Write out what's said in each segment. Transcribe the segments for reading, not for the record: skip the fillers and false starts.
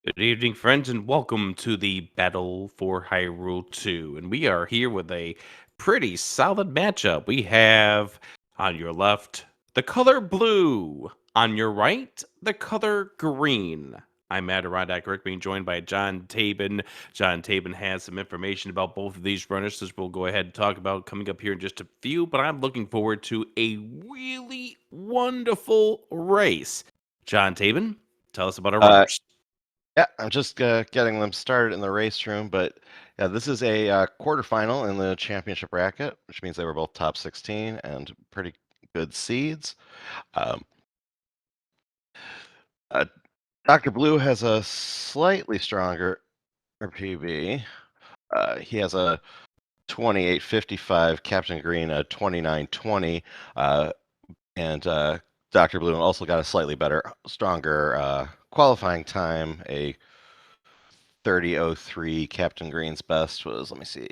Good evening, friends, and welcome to the Battle for Hyrule 2. And we are here with a pretty solid matchup. We have on your left the color blue, on your right the color green. I'm Adirondack Rick, being joined by John Tabin. John Tabin has some information about both of these runners, which we'll go ahead and talk about coming up here in just a few. But I'm looking forward to a really wonderful race. John Tabin, tell us about our Uh, runners. yeah, I'm just getting them started in the race room, but yeah, this is a quarterfinal in the championship bracket, which means they were both top 16 and pretty good seeds. Um, uh, Dr. Blue has a slightly stronger PB. He has a 28.55, Captain Green a 29.20, and Dr. Blue also got a slightly better, stronger qualifying time, a 30.03. Captain Green's best was, let me see,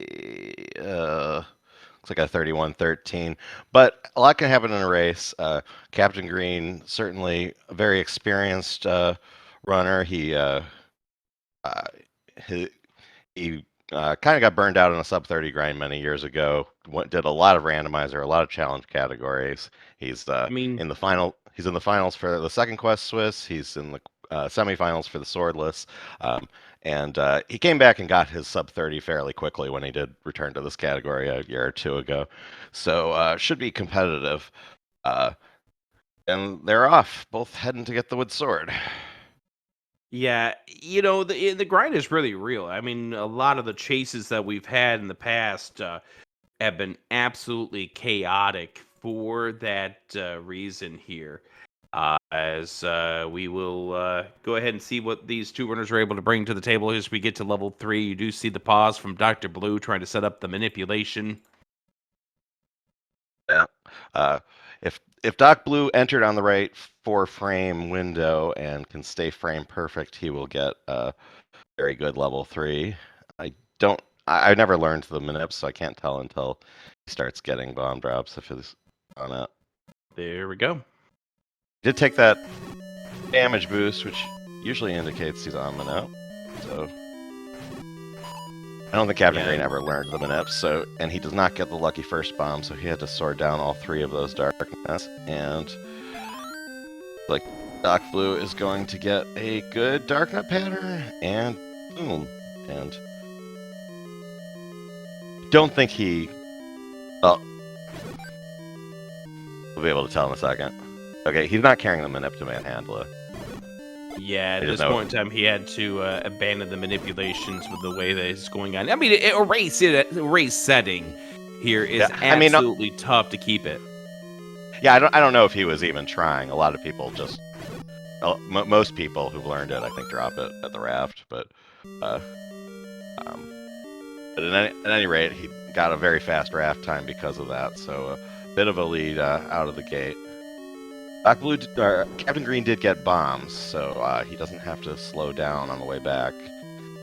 looks like a 31.13. But a lot can happen in a race. Captain Green, certainly a very experienced runner. He, he kind of got burned out on a sub 30 grind many years ago. Did a lot of randomizer, a lot of challenge categories. He's I mean, in the final. He's in the finals for the second Quest Swiss. He's in the semifinals for the Swordless. And he came back and got his sub 30 fairly quickly when he did return to this category a year or two ago. So should be competitive. And they're off, both heading to get the wood sword. yeah, the grind is really real. I mean, a lot of the chases that we've had in the past have been absolutely chaotic for that reason here. As we will go ahead and see what these two runners are able to bring to the table as we get to level 3. You do see the pause from Dr. Blue trying to set up the manipulation. Yeah. If Doc Blue entered on the right 4-frame window and can stay frame perfect, he will get a very good level 3. I never learned the manips, so I can't tell until he starts getting bomb drops if he's on it. There we go. Did take that damage boost, which usually indicates he's on manip. So I don't think Captain Green ever learned the manips, and he does not get the lucky first bomb, so he had to sword down all 3 of those darkness, and like Doc Blue is going to get a good Darknut pattern, and boom, and don't think he, well, we'll be able to tell in a second. Okay, he's not carrying the manip to manhandle it. Yeah, at this point in time, he had to abandon the manipulations with the way that it's going on. I mean, a race setting here is absolutely tough to keep it. Yeah, I don't know if he was even trying. A lot of people just, most people who've learned it, I think, drop it at the raft. But at any rate, he got a very fast raft time because of that. So a bit of a lead out of the gate. Captain Green did get bombs, so he doesn't have to slow down on the way back.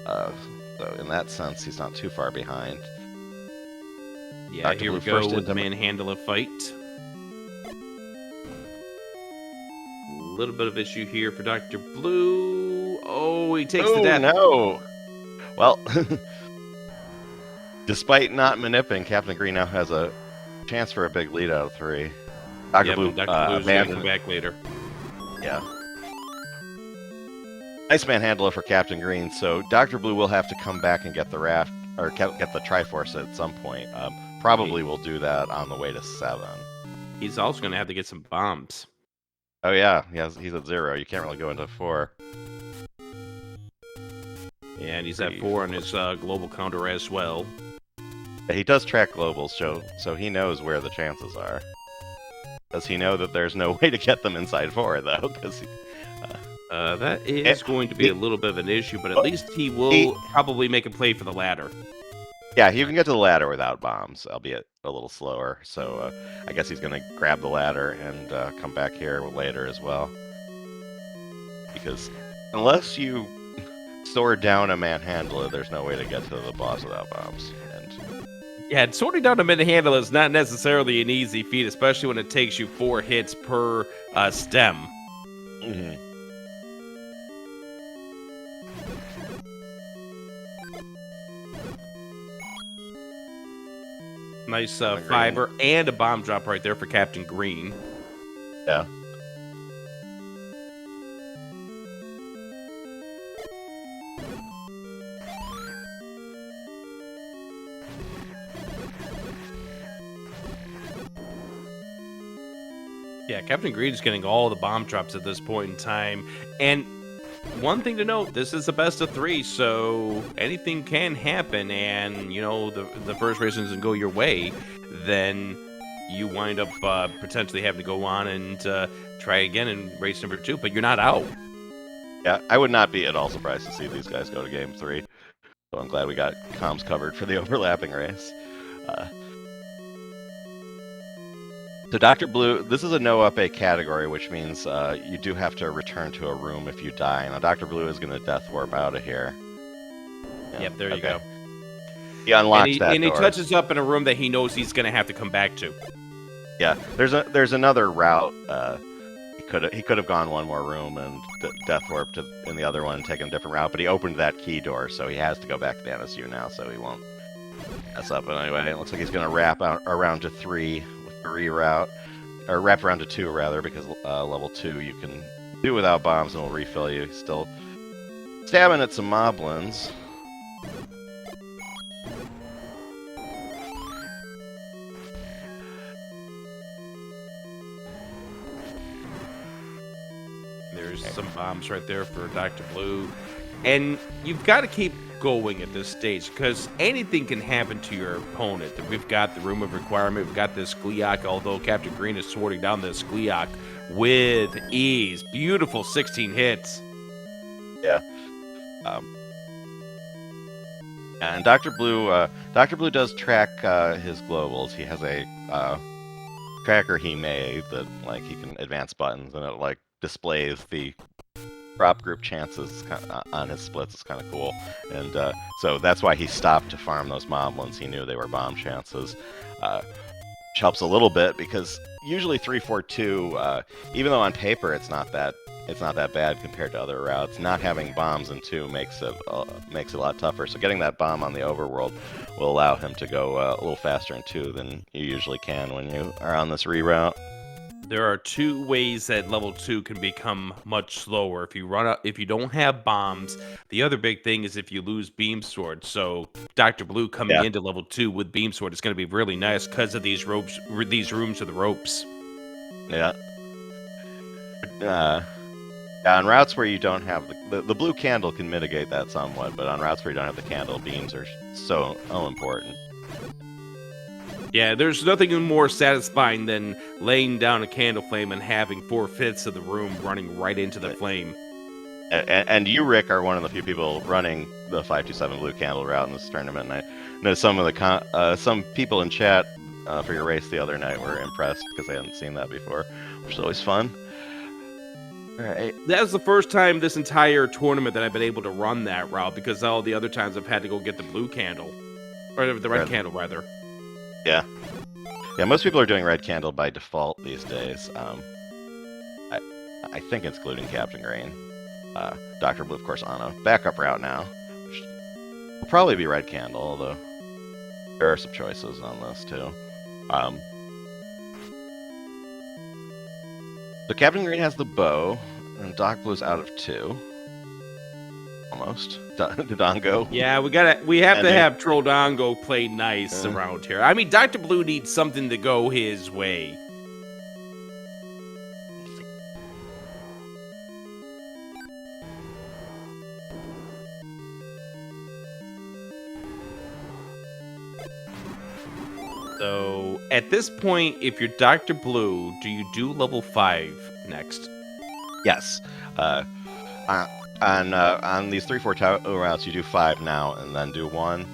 So in that sense, he's not too far behind. Yeah, Dr. here Blue we go with the manhandle fight. A little bit of issue here for Dr. Blue. Oh, he takes the death. No. Well, despite not manipping, Captain Green now has a chance for a big lead out of 3. Dr. Blue Blue's going to come back later. Yeah. Nice manhandler for Captain Green, so Dr. Blue will have to come back and get the raft, or get the Triforce at some point. Probably will do that on the way to 7. He's also going to have to get some bombs. Oh yeah, he's at 0. You can't really go into 4. Yeah, and he's at 4 on his global counter as well. Yeah, he does track globals, so he knows where the chances are. Does he know that there's no way to get them inside 4, though? Because that is going to be a little bit of an issue, but at least he will probably make a play for the ladder. Yeah, you can get to the ladder without bombs, albeit a little slower. So I guess he's going to grab the ladder and come back here later as well. Because unless you sword down a manhandler, there's no way to get to the boss without bombs. Yeah, sorting down a manhandle is not necessarily an easy feat, especially when it takes you 4 hits per stem. Mm-hmm. Nice Captain Green. fiber and a bomb drop right there for Captain Green. Yeah. Yeah, Captain Green is getting all the bomb drops at this point in time. And one thing to note, this is the best of 3, so anything can happen. And, you know, the first race doesn't go your way, then you wind up potentially having to go on and try again in race number 2, but you're not out. Yeah, I would not be at all surprised to see these guys go to game 3. So I'm glad we got comms covered for the overlapping race. So Dr. Blue, this is a no up A category, which means you do have to return to a room if you die. Now Dr. Blue is going to death warp out of here. Yeah, Yep, there you go. He unlocks that and door. he touches up in a room that he knows he's going to have to come back to. Yeah, there's another route. He could have gone one more room and death warped in the other one and taken a different route, but he opened that key door, so he has to go back to the NSU now, so he won't mess up. But anyway, it looks like he's going to wrap around to 3 with the reroute, or wrap around to 2 rather, because level 2 you can do without bombs and will refill you. He's still stabbing at some moblins. There's some bombs right there for Dr. Blue. And you've got to keep going at this stage, because anything can happen to your opponent. We've got the Room of Requirement, we've got this Skleok, although Captain Green is sorting down the Skleok with ease. Beautiful 16 hits. Yeah. And Dr. Blue does track his globals. He has a tracker he made that he can advance buttons, and it displays the prop group chances on his splits. Is kind of cool, and so that's why he stopped to farm those moblins. He knew they were bomb chances, which helps a little bit because usually 3-4-2, even though on paper it's not that bad compared to other routes. Not having bombs in 2 makes it a lot tougher. So getting that bomb on the overworld will allow him to go a little faster in 2 than you usually can when you are on this reroute. There are 2 ways that level 2 can become much slower. If you don't have bombs, the other big thing is if you lose Beam Sword. So Dr. Blue coming into level 2 with Beam Sword is going to be really nice because of these rooms with the ropes. Yeah. On routes where you don't have the blue candle can mitigate that somewhat, but on routes where you don't have the candle, beams are so important. Yeah, there's nothing more satisfying than laying down a candle flame and having 4/5 of the room running right into the flame. And you, Rick, are one of the few people running the 527 blue candle route in this tournament. And I know some of some people in chat for your race the other night were impressed because they hadn't seen that before, which is always fun. All right. That was the first time this entire tournament that I've been able to run that route, because all the other times I've had to go get the blue candle, or the red candle rather. Yeah, most people are doing red candle by default these days. I think excluding Captain Green. Dr. Blue, of course, on a backup route now, which will probably be red candle, although there are some choices on this too. So Captain Green has the bow, and Doc Blue's out of 2. Almost. Dodongo. Yeah, we have to have Trolldango play nice around here. I mean, Dr. Blue needs something to go his way. So, at this point, if you're Dr. Blue, do you do level 5 next? Yes. On these 3-4 routes, you do 5 now and then do 1.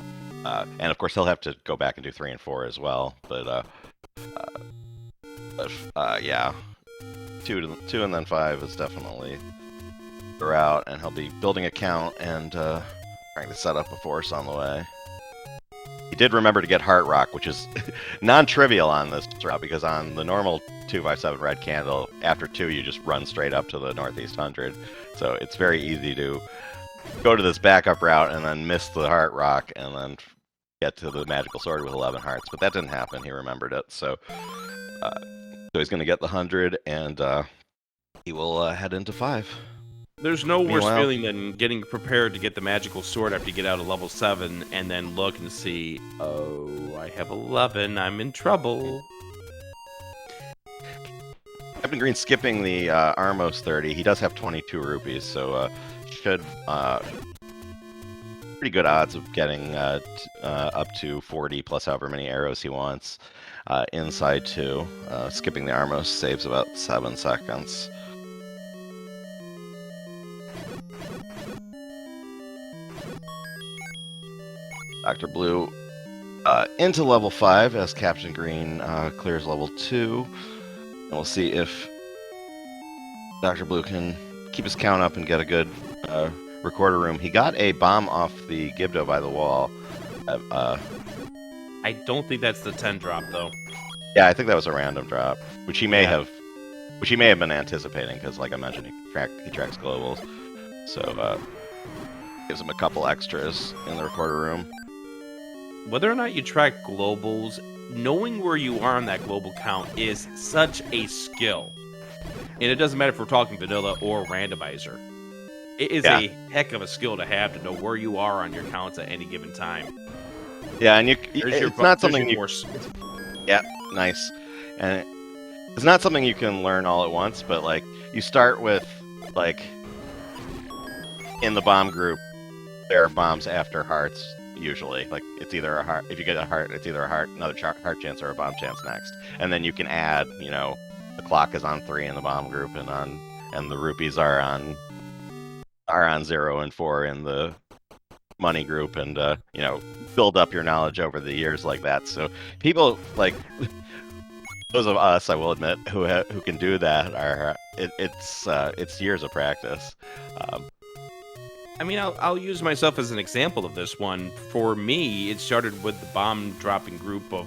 And of course, he'll have to go back and do 3 and 4 as well. But yeah, 2 and then 5 is definitely the route, and he'll be building a count and trying to set up a force on the way. He did remember to get Heart Rock, which is non-trivial on this route, because on the normal 257 red candle, after 2 you just run straight up to the Northeast 100. So it's very easy to go to this backup route and then miss the Heart Rock and then get to the magical sword with 11 hearts, but that didn't happen. He remembered it, so he's going to get the 100, and he will head into 5. There's no worse Meanwhile- feeling than getting prepared to get the magical sword after you get out of level 7 and then look and see, oh, I have 11, I'm in trouble. Captain Green skipping the Armos 30. He does have 22 rupees, so should pretty good odds of getting up to 40 plus however many arrows he wants. Inside 2, skipping the Armos saves about 7 seconds. Dr. Blue into level 5 as Captain Green clears level 2. And we'll see if Dr. Blue can keep his count up and get a good recorder room. He got a bomb off the Gibdo by the wall. I don't think that's the 10 drop, though. Yeah, I think that was a random drop, which he may Yeah. have been anticipating, because like I mentioned, he tracks globals. So gives him a couple extras in the recorder room. Whether or not you track globals, knowing where you are on that global count is such a skill. And it doesn't matter if we're talking vanilla or randomizer. It is Yeah. a heck of a skill to have to know where you are on your counts at any given time. Yeah, and There's your it's not there's something your you... force. Yeah, nice. And it's not something you can learn all at once, but like you start with like in the bomb group, there are bombs after hearts usually. Like it's either a heart. If you get a heart, it's either a heart, another heart chance, or a bomb chance next. And then you can add. The clock is on 3 in the bomb group, and the rupees are on 0 and 4 in the money group, and build up your knowledge over the years like that. So people like those of us, I will admit, who can do that are it's years of practice. I mean, I'll use myself as an example of this one. For me, it started with the bomb-dropping group of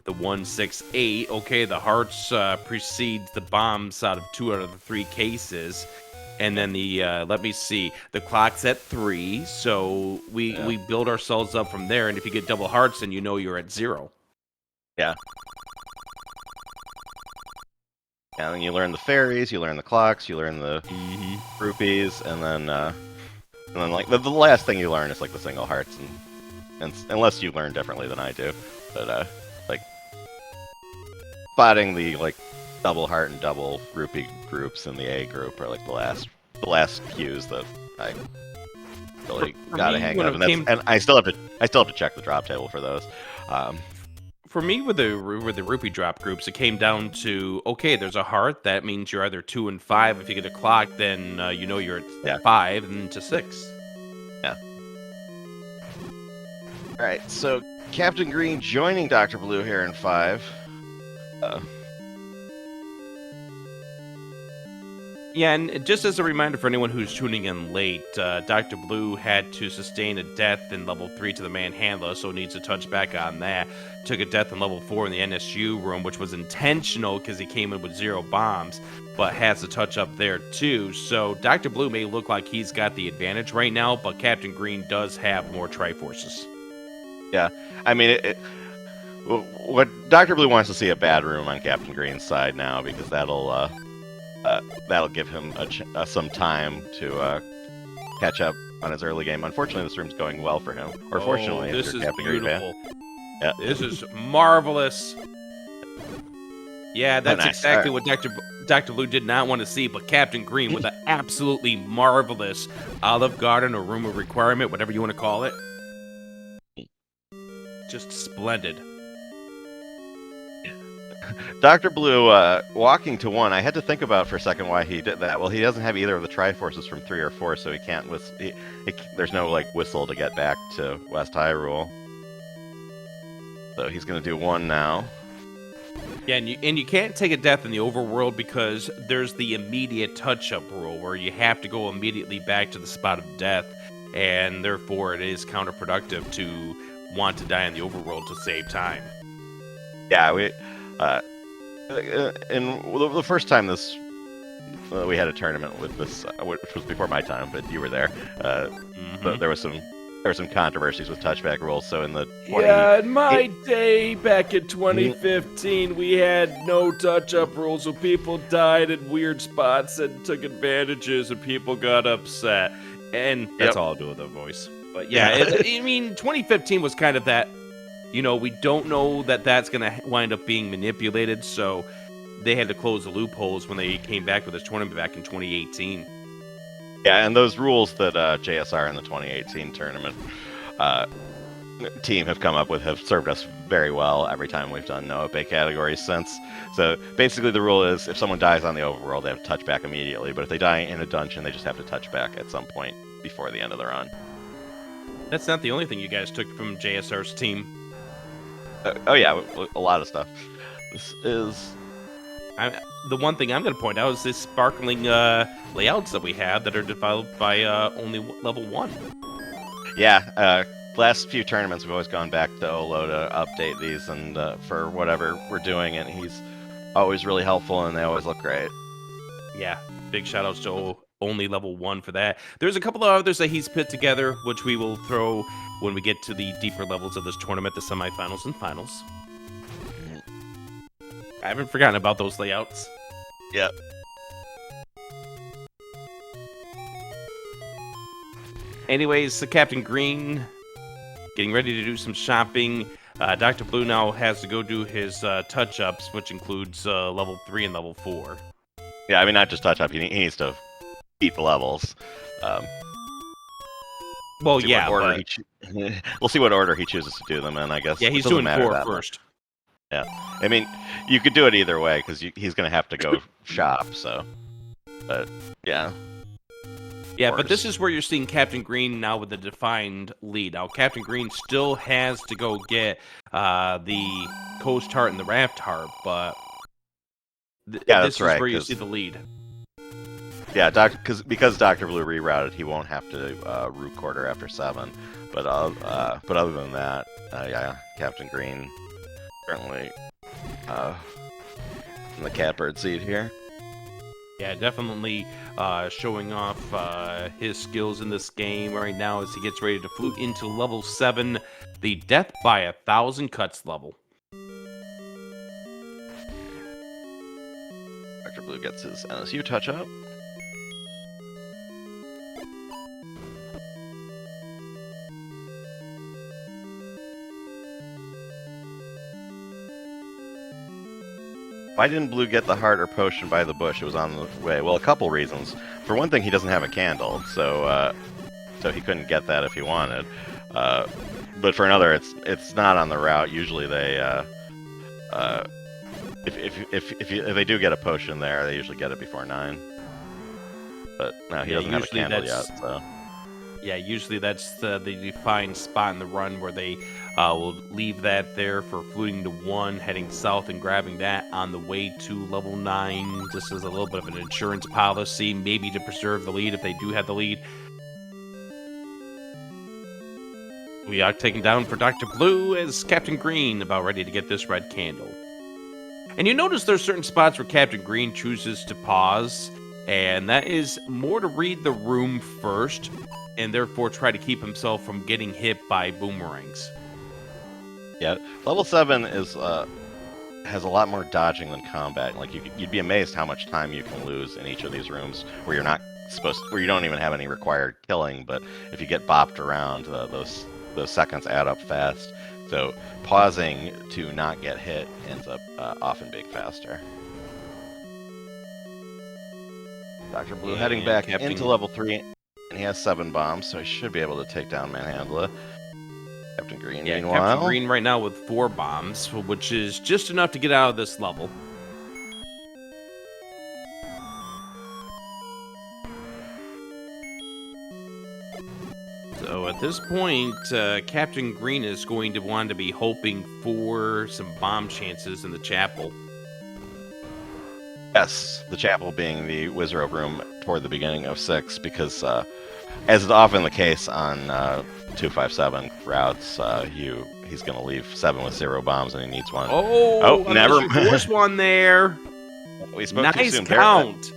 the 168. Okay, the hearts precedes the bombs out of 2 out of the 3 cases. And then let me see, the clock's at 3, so we build ourselves up from there. And if you get double hearts, then you know you're at 0. Yeah. And then you learn the fairies, you learn the clocks, you learn the rupees, and then like the last thing you learn is like the single hearts, and unless you learn differently than I do, but like spotting the like double heart and double rupee groups in the A group are like the last cues that I really got a hang of, and I still have to check the drop table for those. For me, with the rupee drop groups, it came down to, okay, there's a heart. That means you're either 2 and 5. If you get a clock, then you're at 5 and to 6. Yeah. All right, so Captain Green joining Dr. Blue here in 5. Yeah, and just as a reminder for anyone who's tuning in late, Dr. Blue had to sustain a death in level 3 to the Manhandler, so needs to touch back on that. Took a death in level 4 in the NSU room, which was intentional because he came in with 0 bombs, but has to touch up there too. So Dr. Blue may look like he's got the advantage right now, but Captain Green does have more Triforces. Yeah, I mean, what Dr. Blue wants to see a bad room on Captain Green's side now, because that'll give him some time to catch up on his early game. Unfortunately, this room's going well for him. Or fortunately, if this you're is Captain Green fan. beautiful. Yeah. This is marvelous. Yeah, that's nice. exactly what Dr. Blue did not want to see, but Captain Green with an absolutely marvelous Olive Garden or room of requirement, whatever you want to call it. Just splendid. Dr. Blue walking to 1. I had to think about for a second why he did that. Well, he doesn't have either of the Triforces from 3 or 4, so he can't there's no like whistle to get back to West Hyrule. So he's gonna do 1 now. Yeah, and you can't take a death in the overworld because there's the immediate touch-up rule where you have to go immediately back to the spot of death, and therefore it is counterproductive to want to die in the overworld to save time. Yeah, and the first time we had a tournament with this, which was before my time, but you were there. There was some there were some controversies with touchback rules. So in the 20, Yeah, in my day, back in 2015, we had no touch-up rules, so people died in weird spots and took advantages, and people got upset. And that's all I'll do with the voice. But yeah, I mean, 2015 was kind of that, we don't know that that's going to wind up being manipulated, so they had to close the loopholes when they came back with this tournament back in 2018. Yeah, and those rules that JSR in the 2018 tournament team have come up with have served us very well every time we've done no obey categories since. So basically the rule is if someone dies on the overworld, they have to touch back immediately, but if they die in a dungeon, they just have to touch back at some point before the end of the run. That's not the only thing you guys took from JSR's team. Oh yeah, a lot of stuff. This is... the one thing I'm going to point out is this sparkling layouts that we have that are developed by only level 1. Yeah, last few tournaments we've always gone back to Olo to update these and for whatever we're doing, and he's always really helpful and they always look great. Yeah, big shout outs to only level 1 for that. There's a couple of others that he's put together, which we will throw when we get to the deeper levels of this tournament, the semifinals and finals. I haven't forgotten about those layouts. Yep. Anyways, the Captain Green getting ready to do some shopping. Dr. Blue now has to go do his touch-ups, which includes level 3 and level 4. Yeah, I mean, not just touch-up. He needs to beat the levels. Well, yeah, but... we'll see what order he chooses to do them in, I guess. Yeah, he's doing 4 first. Yeah, I mean, you could do it either way, because he's going to have to go shop, so... But, yeah. Yeah, but this is where you're seeing Captain Green now with a defined lead. Now, Captain Green still has to go get the Coast Heart and the Raft Heart, but this is where you see the lead. Yeah, because Dr. Blue rerouted, he won't have to root quarter after 7. But other than that, yeah, Captain Green certainly in the catbird seat here. Yeah, definitely showing off his skills in this game right now as he gets ready to flute into level 7, the Death by 1,000 Cuts level. Dr. Blue gets his NSU touch-up. Why didn't Blue get the heart or potion by the bush? It was on the way. Well, a couple reasons. For one thing, he doesn't have a candle, so he couldn't get that if he wanted. But for another, it's not on the route. Usually they, if they do get a potion there, they usually get it before 9. But no, he doesn't have a candle yet. So. Yeah, usually that's the defined spot in the run where they will leave that there for fluting to 1, heading south and grabbing that on the way to level 9. This is a little bit of an insurance policy, maybe to preserve the lead if they do have the lead. We are taken down for Dr. Blue as Captain Green about ready to get this red candle. And you notice there's certain spots where Captain Green chooses to pause, and that is more to read the room first, and therefore try to keep himself from getting hit by boomerangs. Yeah, level 7 is has a lot more dodging than combat. Like you'd be amazed how much time you can lose in each of these rooms where you're not where you don't even have any required killing. But if you get bopped around, those seconds add up fast. So pausing to not get hit ends up often being faster. Dr. Blue heading back into level 3. And he has 7 bombs, so he should be able to take down Manhandla. Captain Green, meanwhile... Captain Green right now with 4 bombs, which is just enough to get out of this level. So at this point, Captain Green is going to want to be hoping for some bomb chances in the chapel. Yes, the chapel being the Wizard room toward the beginning of 6, because as is often the case on 257 routes, he's going to leave 7 with 0 bombs, and he needs 1. Oh, never mind. Force one there. We spoke nice too soon. Count.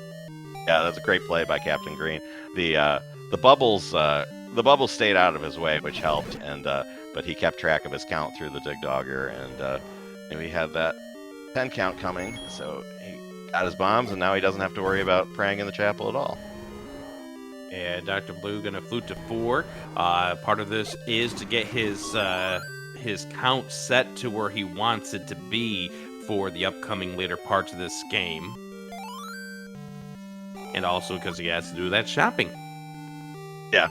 Yeah, that's a great play by Captain Green. The bubbles the bubble stayed out of his way, which helped, and but he kept track of his count through the Dig Dogger, and we had that 10 count coming, so he got his bombs, and now he doesn't have to worry about praying in the chapel at all. And Dr. Blue gonna flute to 4. Part of this is to get his count set to where he wants it to be for the upcoming later parts of this game. And also because he has to do that shopping. Yeah.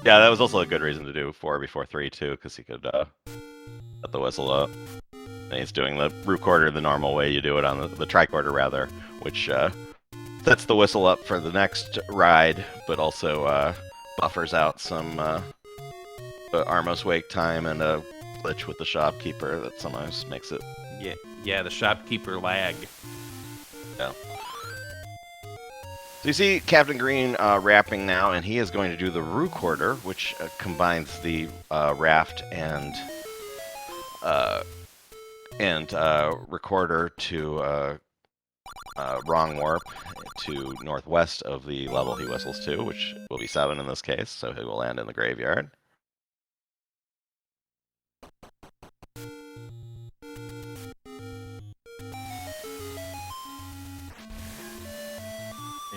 Yeah, that was also a good reason to do 4 before 3, too, because he could set the whistle up. And he's doing the recorder the normal way you do it on the tricorder, rather, which sets the whistle up for the next ride, but also buffers out some Armos wake time and a glitch with the shopkeeper that sometimes makes it. Yeah, the shopkeeper lag. Yeah. So you see Captain Green rapping now, and he is going to do the recorder, which combines the raft and recorder to wrong warp to northwest of the level he whistles to, which will be 7 in this case, so he will land in the graveyard.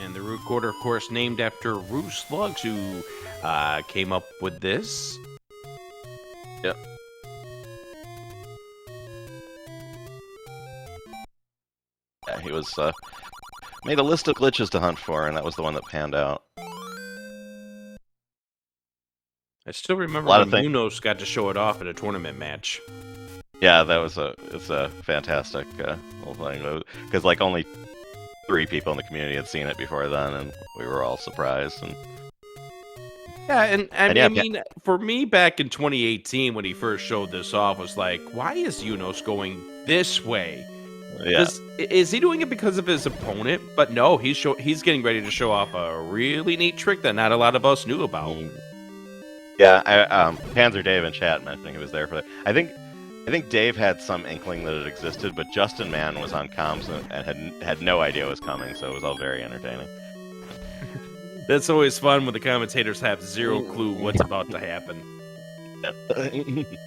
And the root quarter, of course, named after Roo Slugs, who came up with this. Yep. Yeah, he was made a list of glitches to hunt for, and that was the one that panned out. I still remember when Munoz got to show it off at a tournament match. Yeah, that was it's a fantastic little thing, because like only 3 people in the community had seen it before then, and we were all surprised. And yeah, and I mean, for me back in 2018 when he first showed this off, was like, why is Munoz going this way? Yeah. Is he doing it because of his opponent? But no, he's getting ready to show off a really neat trick that not a lot of us knew about. Yeah, Panzer Dave in chat mentioning he was there for that. I think Dave had some inkling that it existed, but Justin Mann was on comms and had no idea it was coming, so it was all very entertaining. That's always fun when the commentators have zero clue what's about to happen. It's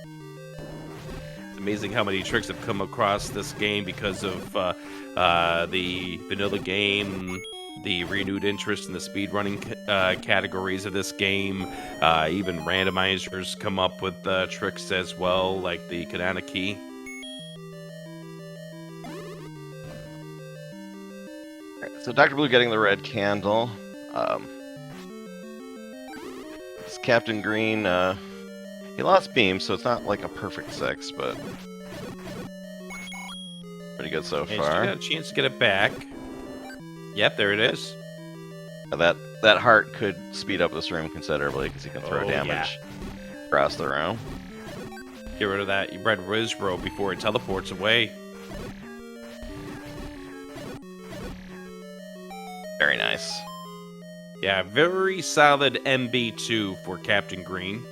amazing how many tricks have come across this game because of the vanilla game, the renewed interest in the speedrunning categories of this game. Even randomizers come up with tricks as well, like the Kanana key. So Dr. Blue getting the red candle. It's Captain Green. He lost beam, so it's not like a perfect 6, but pretty good so far. And got a chance to get it back. Yep, there it is. That heart could speed up this room considerably because he can throw damage across the room. Get rid of that red Rizbro before it teleports away. Very nice. Yeah, very solid MB2 for Captain Green.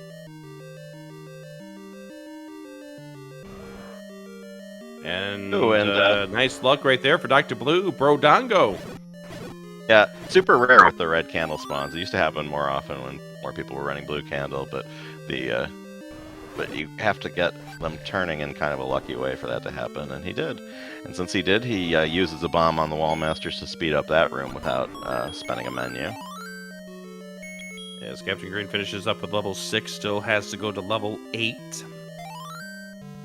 And nice luck right there for Dr. Blue, Brodongo. Yeah, super rare with the red candle spawns. It used to happen more often when more people were running blue candle, but you have to get them turning in kind of a lucky way for that to happen, and he did. And since he did, he uses a bomb on the Wall Masters to speed up that room without spending a menu. As Captain Green finishes up with level 6, still has to go to level 8.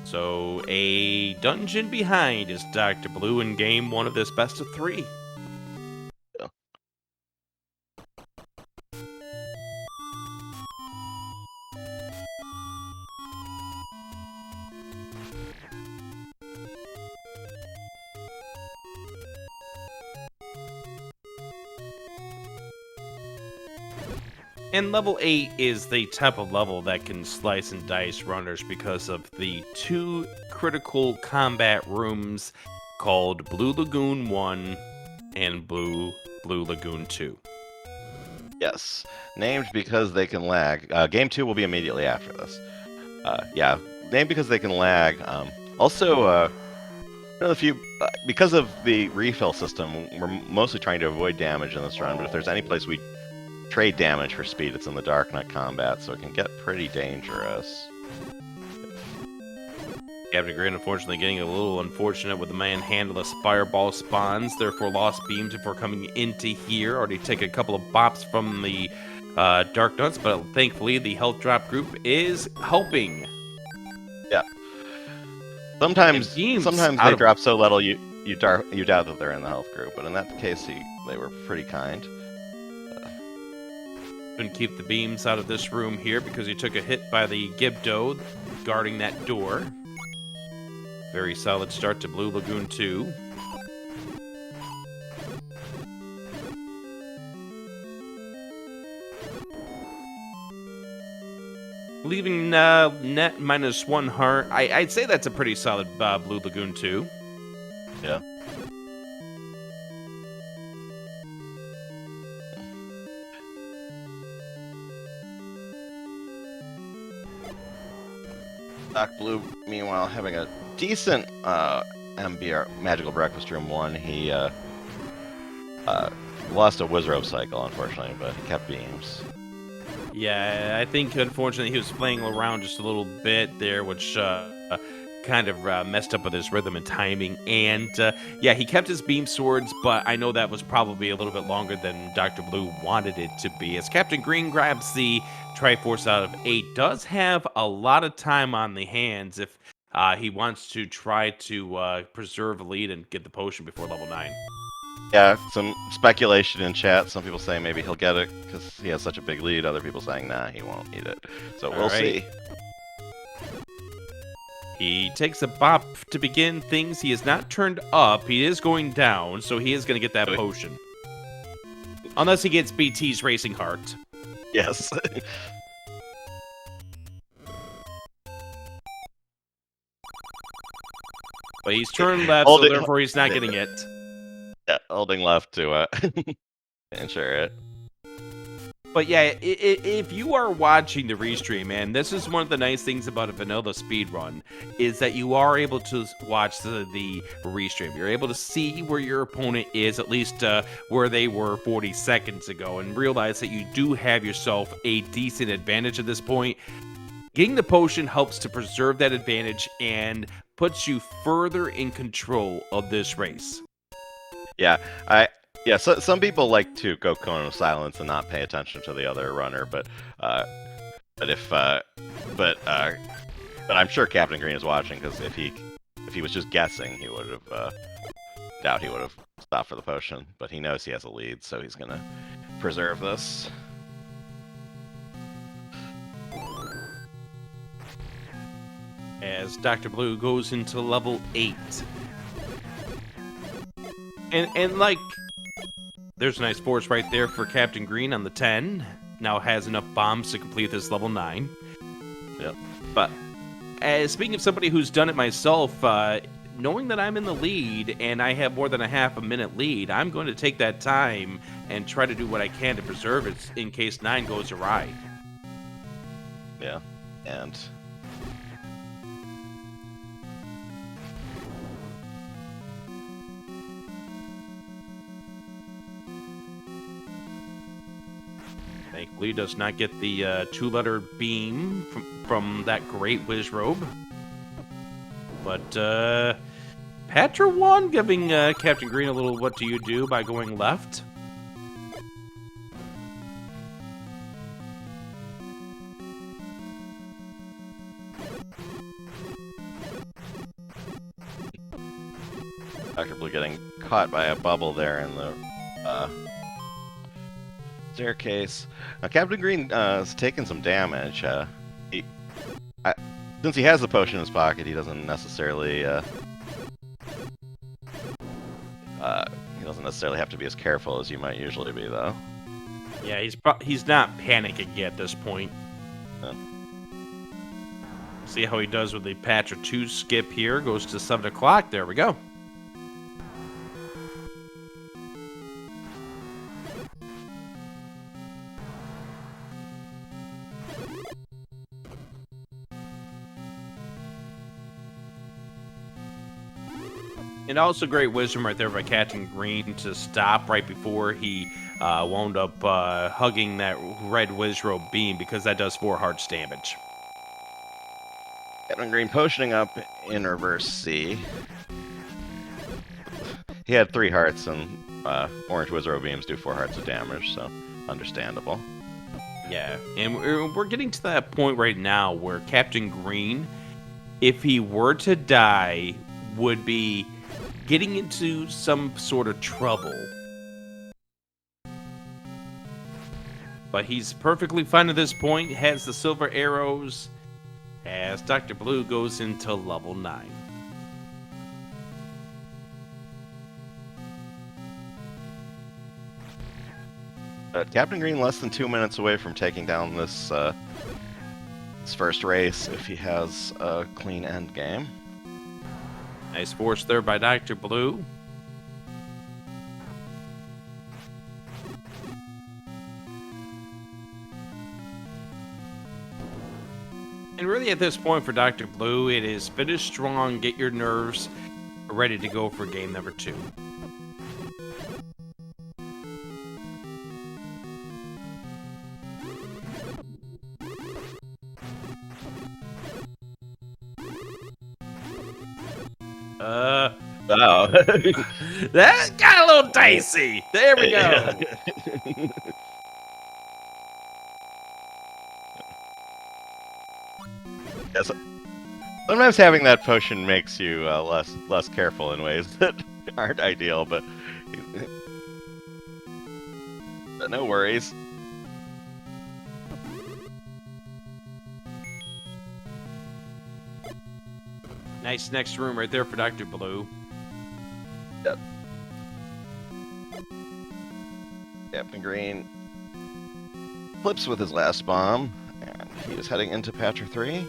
So a dungeon behind is Dr. Blue in game 1 of this best of 3. Yeah. And level 8 is the type of level that can slice and dice runners because of the 2 critical combat rooms called Blue Lagoon 1 and Blue Lagoon 2. Yes, named because they can lag. Game 2 will be immediately after this. Yeah, named because they can lag. Also, because of the refill system, we're mostly trying to avoid damage in this run, but if there's any place we trade damage for speed. It's in the dark, not combat, so it can get pretty dangerous. Captain Green, unfortunately, getting a little unfortunate with the manhandleless fireball spawns, therefore lost beams before coming into here. Already take a couple of bops from the Dark Nuts, but thankfully the health drop group is helping. Yeah. Sometimes they drop so little you doubt that they're in the health group, but in that case they were pretty kind. Couldn't keep the beams out of this room here because he took a hit by the Gibdo guarding that door. Very solid start to Blue Lagoon 2. Leaving net -1 heart. I'd say that's a pretty solid Blue Lagoon 2. Yeah. Doc Blue, meanwhile, having a decent MBR Magical Breakfast Room 1. He lost a Wizrobe cycle, unfortunately, but he kept beams. Yeah, I think, unfortunately, he was playing around just a little bit there, which kind of messed up with his rhythm and timing. And, yeah, he kept his beam swords, but I know that was probably a little bit longer than Dr. Blue wanted it to be. As Captain Green grabs the Triforce out of 8, does have a lot of time on the hands if he wants to try to preserve a lead and get the potion before level 9. Yeah, some speculation in chat. Some people say maybe he'll get it because he has such a big lead. Other people saying, nah, he won't need it. So we'll see. He takes a bop to begin things. He is not turned up. He is going down, so he is going to get that potion. Unless he gets BT's Racing Heart. Yes. But he's turned left, so therefore he's not getting it. Yeah, holding left to ensure it. But yeah, if you are watching the restream, man, this is one of the nice things about a vanilla speedrun, is that you are able to watch the restream. You're able to see where your opponent is, at least where they were 40 seconds ago, and realize that you do have yourself a decent advantage at this point. Getting the potion helps to preserve that advantage and puts you further in control of this race. Yeah, so some people like to go cone of silence and not pay attention to the other runner, but I'm sure Captain Green is watching, because if he was just guessing, he would have stopped for the potion. But he knows he has a lead, so he's gonna preserve this. As Dr. Blue goes into level 8. And like, there's a nice force right there for Captain Green on the 10. Now has enough bombs to complete this level 9. Yep. But speaking of somebody who's done it myself, knowing that I'm in the lead and I have more than a half a minute lead, I'm going to take that time and try to do what I can to preserve it in case 9 goes awry. Yeah, and Thankfully, does not get the 2-letter beam from that great Wizrobe. But Patra 1 giving Captain Green a little what do you do by going left. Dr. Blue getting caught by a bubble there in the staircase. Now, Captain Green is taking some damage. Since he has the potion in his pocket, he doesn't necessarily have to be as careful as you might usually be, though. Yeah, he's not panicking yet at this point. See how he does with the Patra 2 skip here. Goes to 7 o'clock. There we go. And also great wisdom right there by Captain Green to stop right before he wound up hugging that red Wizrobe beam, because that does 4 hearts damage. Captain Green potioning up in reverse C. He had 3 hearts, and orange Wizard Beams do 4 hearts of damage, so understandable. Yeah, and we're getting to that point right now where Captain Green, if he were to die, would be getting into some sort of trouble. But he's perfectly fine at this point, has the silver arrows, as Dr. Blue goes into level 9. Captain Green less than 2 minutes away from taking down this first race if he has a clean end game. Nice force there by Dr. Blue. And really at this point for Dr. Blue, it is finish strong, get your nerves ready to go for game number 2. Oh. That got a little dicey. There we go. Yes. Sometimes having that potion makes you less careful in ways that aren't ideal, but no worries. Nice next room right there for Dr. Blue. Yep. Captain Green flips with his last bomb, and he is heading into Patcher 3.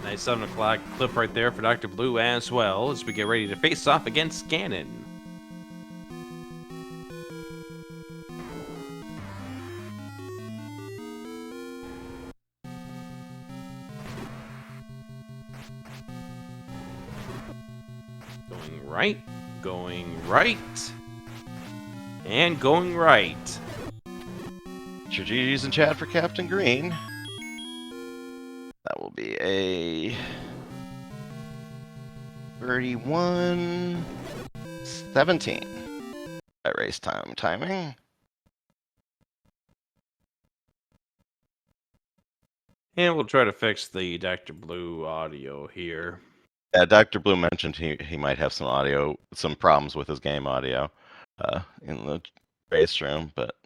Nice 7 o'clock clip right there for Dr. Blue as well, as we get ready to face off against Ganon. Going right, and going right. Your GG's in chat for Captain Green. That will be a 31-17 at race timing. And we'll try to fix the Dr. Blue audio here. Yeah, Dr. Blue mentioned he might have some problems with his game audio in the race room, but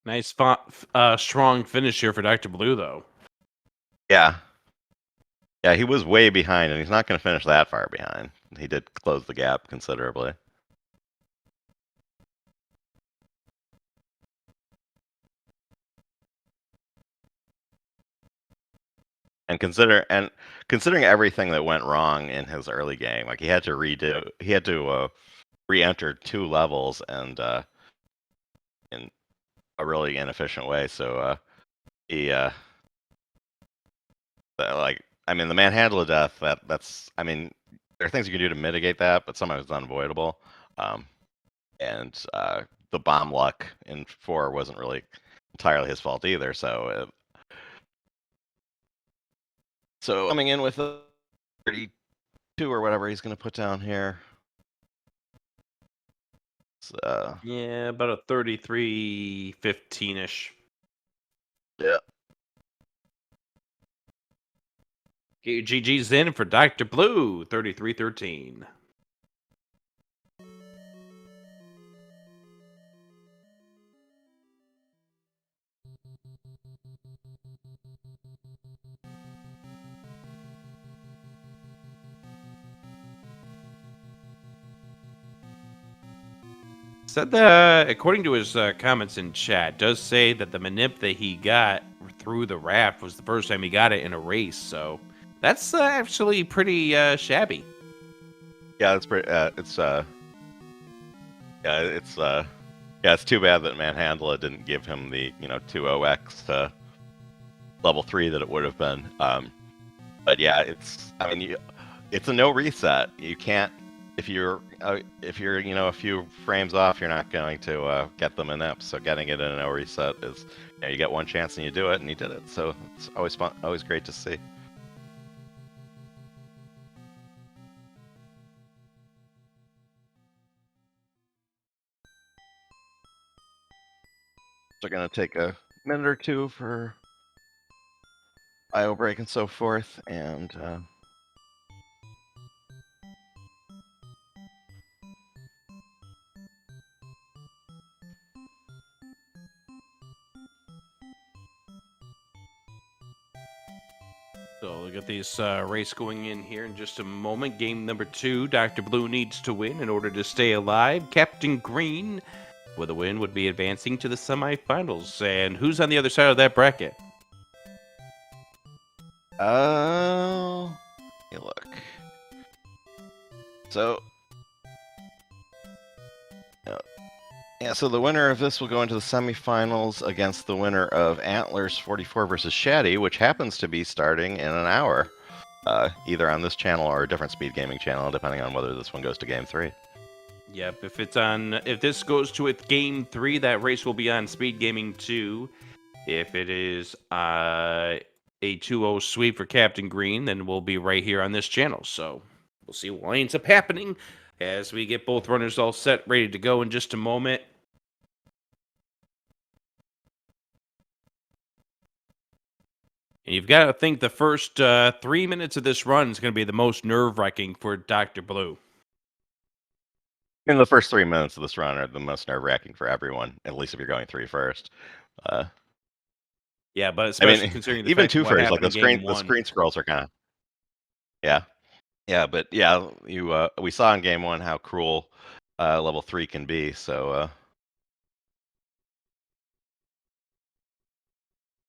Nice strong finish here for Dr. Blue, though. yeah, he was way behind, and he's not going to finish that far behind. He did close the gap considerably. And considering everything that went wrong in his early game, like he had to re-enter 2 levels and in a really inefficient way. So he like, I mean, the manhandle of death, that's, I mean, there are things you can do to mitigate that, but sometimes it's unavoidable. And the bomb luck in 4 wasn't really entirely his fault either. So coming in with a 32 or whatever he's going to put down here. Yeah, about a 33-15-ish. Yeah. Get your GG's in for Dr. Blue, 33-13. Said that according to his comments in chat, does say that the manip that he got through the raft was the first time he got it in a race. So that's actually pretty shabby. Yeah, it's pretty. Yeah, it's too bad that Manhandla didn't give him the 20x level 3 that it would have been. But yeah, it's a no reset. You can't if you're a few frames off, you're not going to get them in up. So getting it in a no reset is you get one chance and you do it, and you did it. So it's always fun, always great to see. So gonna take a minute or two for IO break and so forth, and So we'll get this race going in here in just a moment. Game number 2, Dr. Blue needs to win in order to stay alive. Captain Green, with a win, would be advancing to the semifinals. And who's on the other side of that bracket? hey, look. So, yeah, so the winner of this will go into the semifinals against the winner of Antlers 44 versus Shaddy, which happens to be starting in an hour, either on this channel or a different Speed Gaming channel, depending on whether this one goes to Game 3. Yep, if this goes to its Game 3, that race will be on Speed Gaming 2. If it is a 2-0 sweep for Captain Green, then we'll be right here on this channel. So we'll see what ends up happening as we get both runners all set, ready to go in just a moment. And you've got to think the first 3 minutes of this run is going to be the most nerve-wracking for Dr. Blue. And the first 3 minutes of this run are the most nerve-wracking for everyone, at least if you're going 3 first. Yeah, but especially considering the even fact 2 what first, like happened in the Game screen scrolls are kind of but yeah, we saw in Game 1 how cruel level 3 can be. So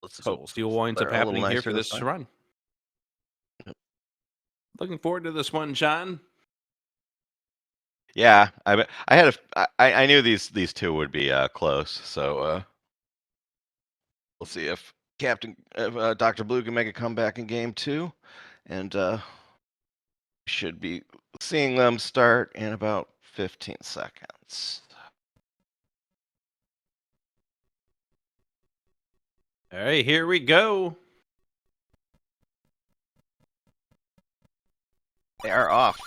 let's hope we'll see what winds up they're a little happening here for nicer this time. run. Looking forward to this one, John. Yeah, I knew these 2 would be close. So we'll see if Dr. Blue can make a comeback in Game 2, and should be seeing them start in about 15 seconds. All right, here we go. They are off.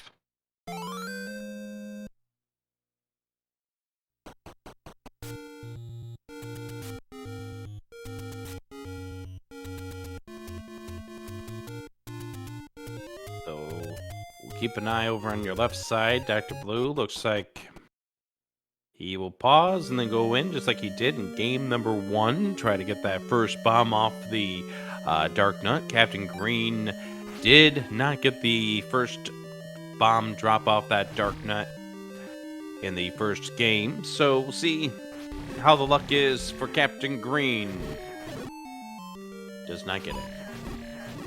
So we'll keep an eye over on your left side. Dr. Blue looks like he will pause and then go in just like he did in game number 1. Try to get that first bomb off the Dark Nut. Captain Green did not get the first bomb drop off that Dark Nut in the first game. So we'll see how the luck is for Captain Green. Does not get it.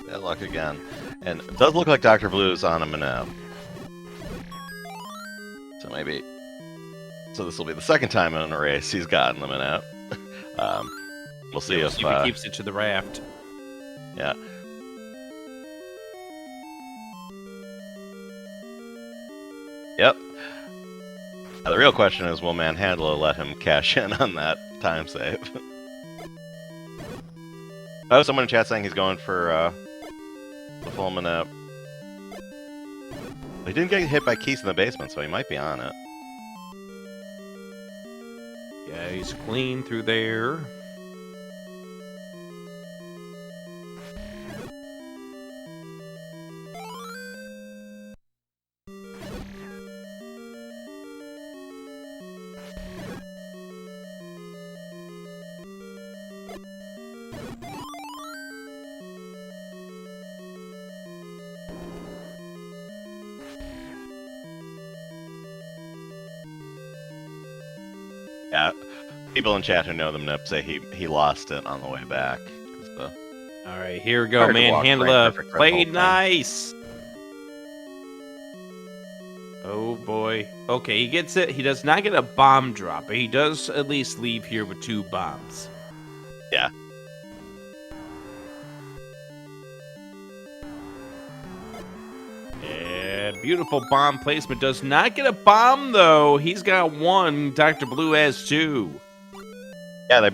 That luck again. And it does look like Dr. Blue's on him now. So so this will be the second time in a race he's gotten them out. We'll see if he keeps it to the raft. Yeah. Yep. Now, the real question is, will Manhandla let him cash in on that time save? Oh, someone in chat saying he's going for the full manip. He didn't get hit by Keys in the basement, so he might be on it. Yeah, he's clean through there. Yeah, people in chat who know the Nip say he lost it on the way back. All right, here we go, Hard to man. walk Handle frame up. perfect for the whole Played thing. nice. Oh, boy. Okay, he gets it. He does not get a bomb drop, but he does at least leave here with 2 bombs. Yeah. Yeah, beautiful bomb placement. Does not get a bomb, though. He's got 1. Dr. Blue has 2. Yeah,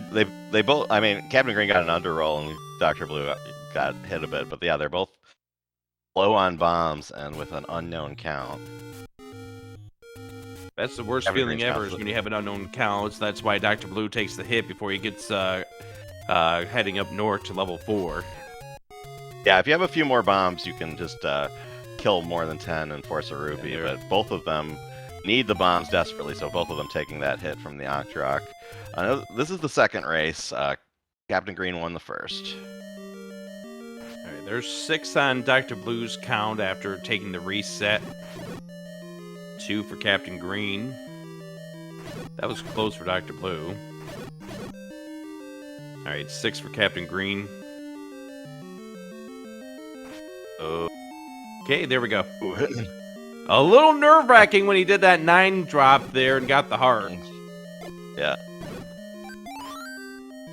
they both. I mean, Captain Green got an underroll and Dr. Blue got hit a bit, but yeah, they're both low on bombs and with an unknown count. That's the worst Captain feeling Green's ever is when you have an unknown count. That's why Dr. Blue takes the hit before he gets heading up north to level 4. Yeah, if you have a few more bombs, you can just kill more than 10 and force a ruby, but both of them need the bombs desperately, so both of them taking that hit from the Octrock. This is the second race. Captain Green won the first. All right, there's 6 on Dr. Blue's count after taking the reset. 2 for Captain Green. That was close for Dr. Blue. All right, 6 for Captain Green. Okay, there we go. A little nerve-wracking when he did that 9 drop there and got the heart. Yeah.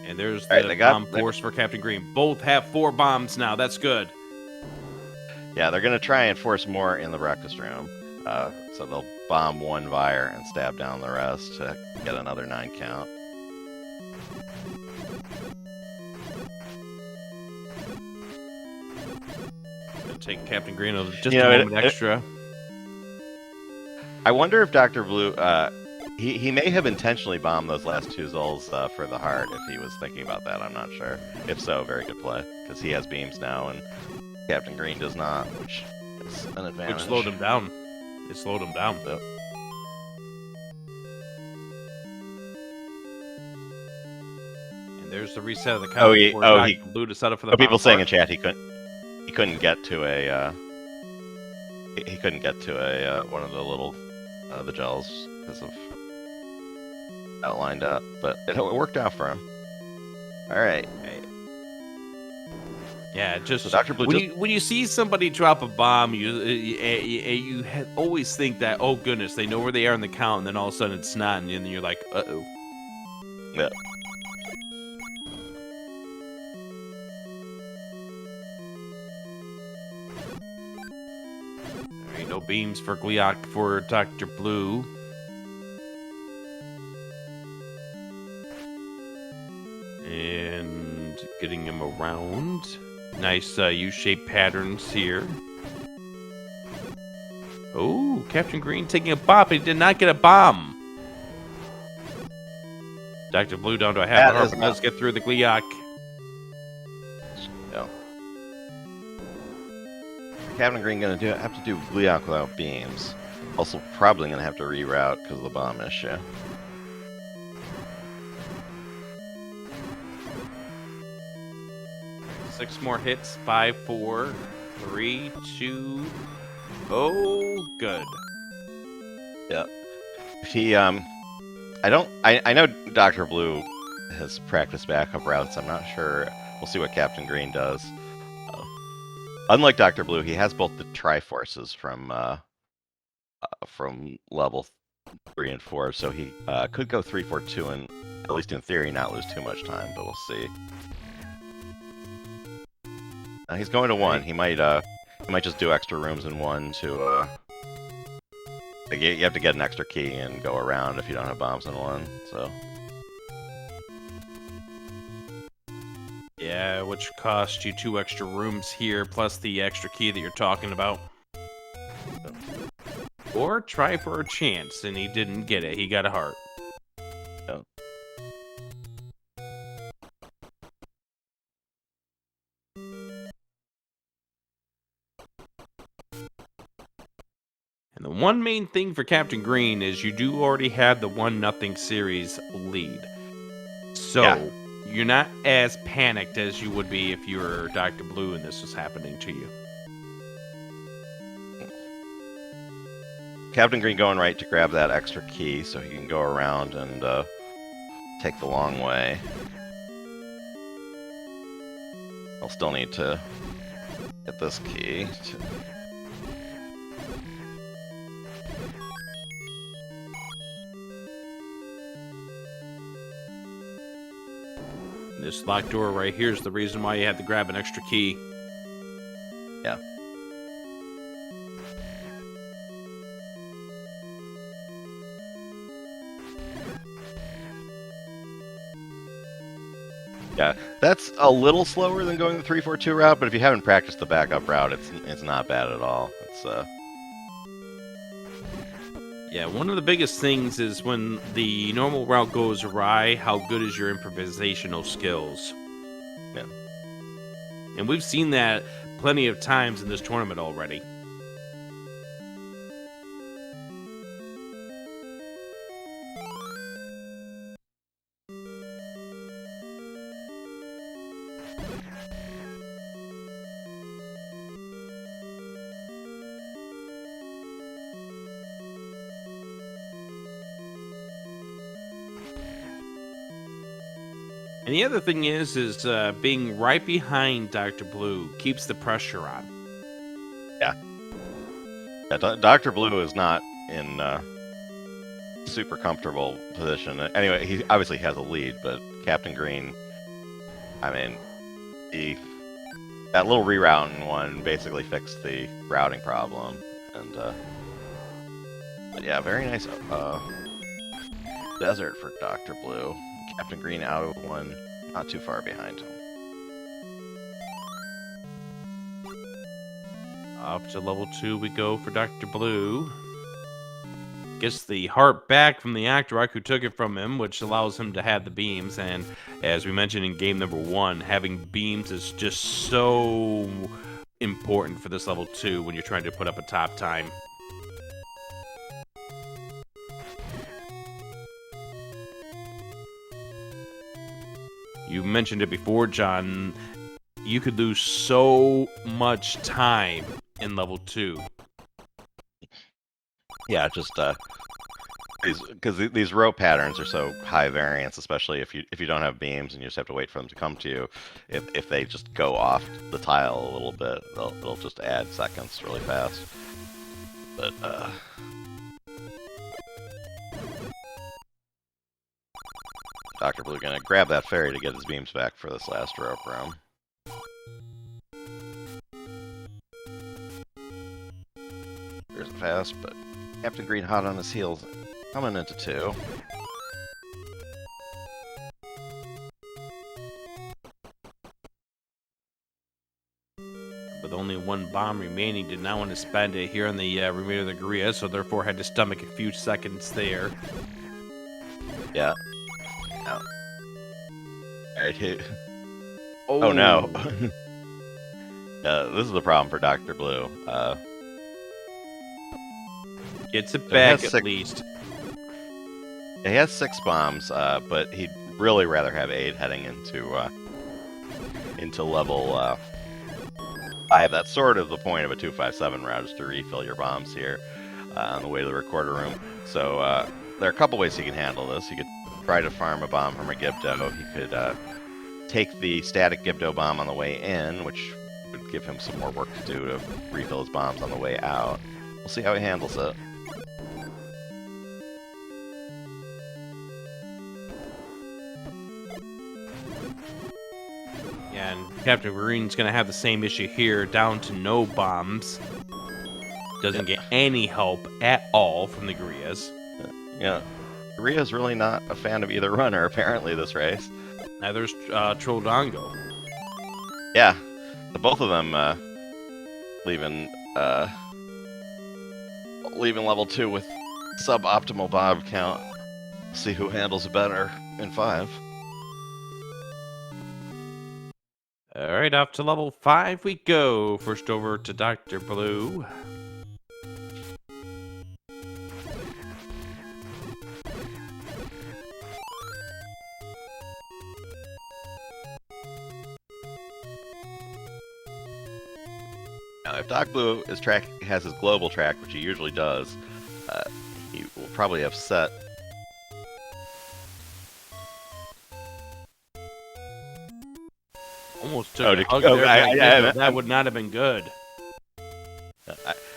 And there's the bomb force for Captain Green. Both have 4 bombs now. That's good. Yeah, they're going to try and force more in the breakfast room. So they'll bomb 1 Vire and stab down the rest to get another 9 count. Gonna take Captain Green just a moment extra. I wonder if Dr. Blue... He may have intentionally bombed those last 2 Zulls for the heart if he was thinking about that. I'm not sure. If so, very good play. Because he has beams now and Captain Green does not, which is an advantage. Which slowed him down. It slowed him down. Yep. And there's the reset of the count for Dr. Blue to set up for the bomb. People saying in chat he couldn't get to a one of the little the gels because of how it lined up, but it worked out for him. All right. Yeah, just so Dr. Blue when you see somebody drop a bomb, you always think that, oh goodness, they know where they are in the count, and then all of a sudden it's not, and then you're like, uh-oh. Yeah. All right, no beams for Gliok for Dr. Blue. And getting him around. Nice U-shaped patterns here. Oh, Captain Green taking a bop. He did not get a bomb. Dr. Blue down to a half heart, but let's get through the Gliok. No. Captain Green gonna have to do Gliok without beams. Also, probably gonna have to reroute because of the bomb issue. Six more hits. 5, 4, 3, 2. Oh, good. Yeah. I know Dr. Blue has practiced backup routes. I'm not sure. We'll see what Captain Green does. Unlike Dr. Blue, he has both the Triforces from level 3 and 4, so he could go 3, 4, 2, and at least in theory not lose too much time. But we'll see. He's going to 1. He might just do extra rooms in 1 to. You have to get an extra key and go around if you don't have bombs in 1. So. Yeah, which cost you 2 extra rooms here, plus the extra key that you're talking about. Or try for a chance, and he didn't get it. He got a heart. Yeah. And the one main thing for Captain Green is you do already have the 1-0 series lead. So, you're not as panicked as you would be if you were Dr. Blue and this was happening to you. Captain Green going right to grab that extra key so he can go around and take the long way. I'll still need to get this key. This locked door right here is the reason why you had to grab an extra key. Yeah. Yeah, that's a little slower than going the 342 route, but if you haven't practiced the backup route, it's not bad at all. It's Yeah, one of the biggest things is when the normal route goes awry, how good is your improvisational skills? Yeah. And we've seen that plenty of times in this tournament already. And the other thing is being right behind Dr. Blue keeps the pressure on. Yeah, Dr. Blue is not in super comfortable position. Anyway, he obviously has a lead, but Captain Green, I mean, that little rerouting one basically fixed the routing problem, and but yeah, very nice desert for Dr. Blue. Captain Green out of one, not too far behind him. Up to level 2 we go for Dr. Blue. Gets the heart back from the Octorok who took it from him, which allows him to have the beams. And as we mentioned in game number 1, having beams is just so important for this level 2 when you're trying to put up a top time. You mentioned it before, John. You could lose so much time in level 2. Yeah, just because these row patterns are so high variance, especially if you don't have beams and you just have to wait for them to come to you. If they just go off the tile a little bit, they'll just add seconds really fast. But Dr. Blue gonna grab that fairy to get his beams back for this last rope room. There's fast, but Captain Green hot on his heels, coming into 2. With only one bomb remaining, did not want to spend it here on the remainder of the Guerrilla, so therefore had to stomach a few seconds there. Yeah. No. Alright, oh no. This is the problem for Dr. Blue. Gets it back at least. He has 6 bombs, but he'd really rather have 8 heading into level 5. That's sort of the point of a 257 route, is to refill your bombs here on the way to the recorder room. So there are a couple ways he can handle this. He could try to farm a bomb from a Gibdo. He could take the static Gibdo bomb on the way in, which would give him some more work to do to refill his bombs on the way out. We'll see how he handles it. Yeah, and Captain Green's going to have the same issue here, down to no bombs. Doesn't get any help at all from the Guerrillas. Yeah, Guerrilla's really not a fan of either runner, apparently, this race. Neither's Trolldango. Yeah, the both of them leaving level 2 with suboptimal bomb count. See who handles it better in 5. Alright, off to level 5 we go. First over to Dr. Blue. Now, if Doc Blue has his global track, which he usually does, Uh, he will probably upset. Almost took Oh, a hug there. That would not have been good.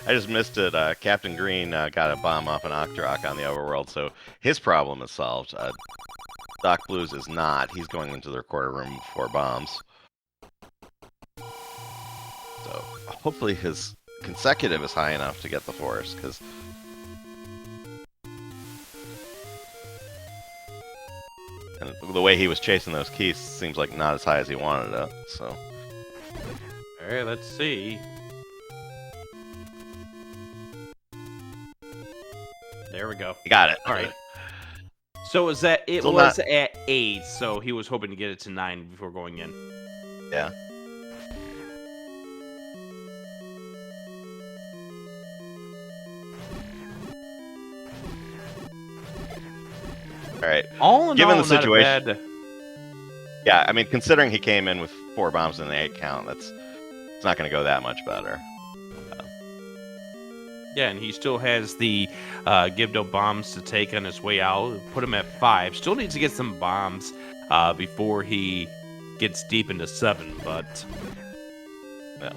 I just missed it. Captain Green got a bomb off an Octorok on the overworld, so his problem is solved. Doc Blues is not. He's going into the recorder room with 4 bombs. So hopefully his consecutive is high enough to get the force, because and the way he was chasing those keys seems like not as high as he wanted it. So, all right, let's see. There we go. You got it. All right. So it Still was not... at 8, so he was hoping to get it to 9 before going in. Yeah. All right. All in Given all, the situation, not a bad... yeah, I mean, considering he came in with 4 bombs in the 8 count, it's not going to go that much better. Yeah, and he still has the Gibdo bombs to take on his way out. Put him at 5. Still needs to get some bombs before he gets deep into 7, but yeah,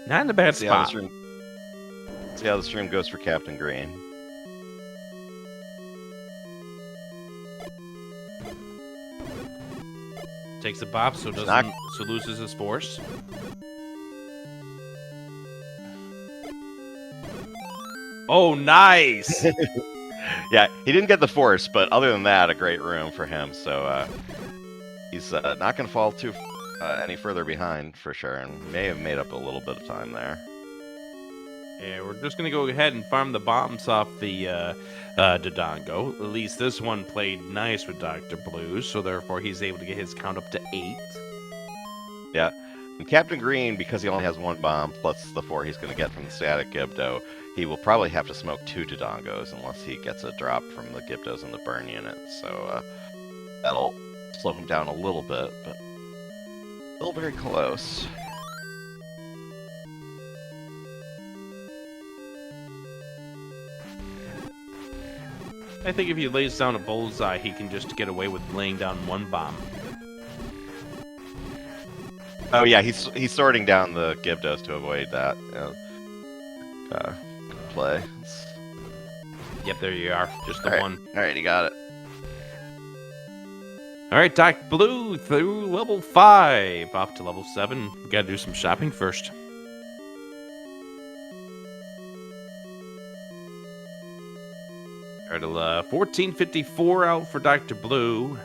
not in a bad spot. See how the stream goes for Captain Green. Takes a bop, so loses his force. Oh, nice! Yeah, he didn't get the force, but other than that, a great room for him. So he's not going to fall too any further behind for sure, and may have made up a little bit of time there. Yeah, we're just going to go ahead and farm the bombs off the Dodongo. At least this one played nice with Dr. Blue, so therefore he's able to get his count up to 8. Yeah, and Captain Green, because he only has 1 bomb plus the 4 he's going to get from the static Gibdo, he will probably have to smoke 2 Dodongos unless he gets a drop from the Gibdos in the burn unit. So that'll slow him down a little bit, but still very close. I think if he lays down a bullseye, he can just get away with laying down 1 bomb. Oh yeah, he's sorting down the Gibdos to avoid that. Good play. Yep, there you are. Just the All right. 1. All right, you got it. All right, Doc Blue through level 5. Off to level 7. We gotta do some shopping first. All right, 1454 out for Dr. Blue.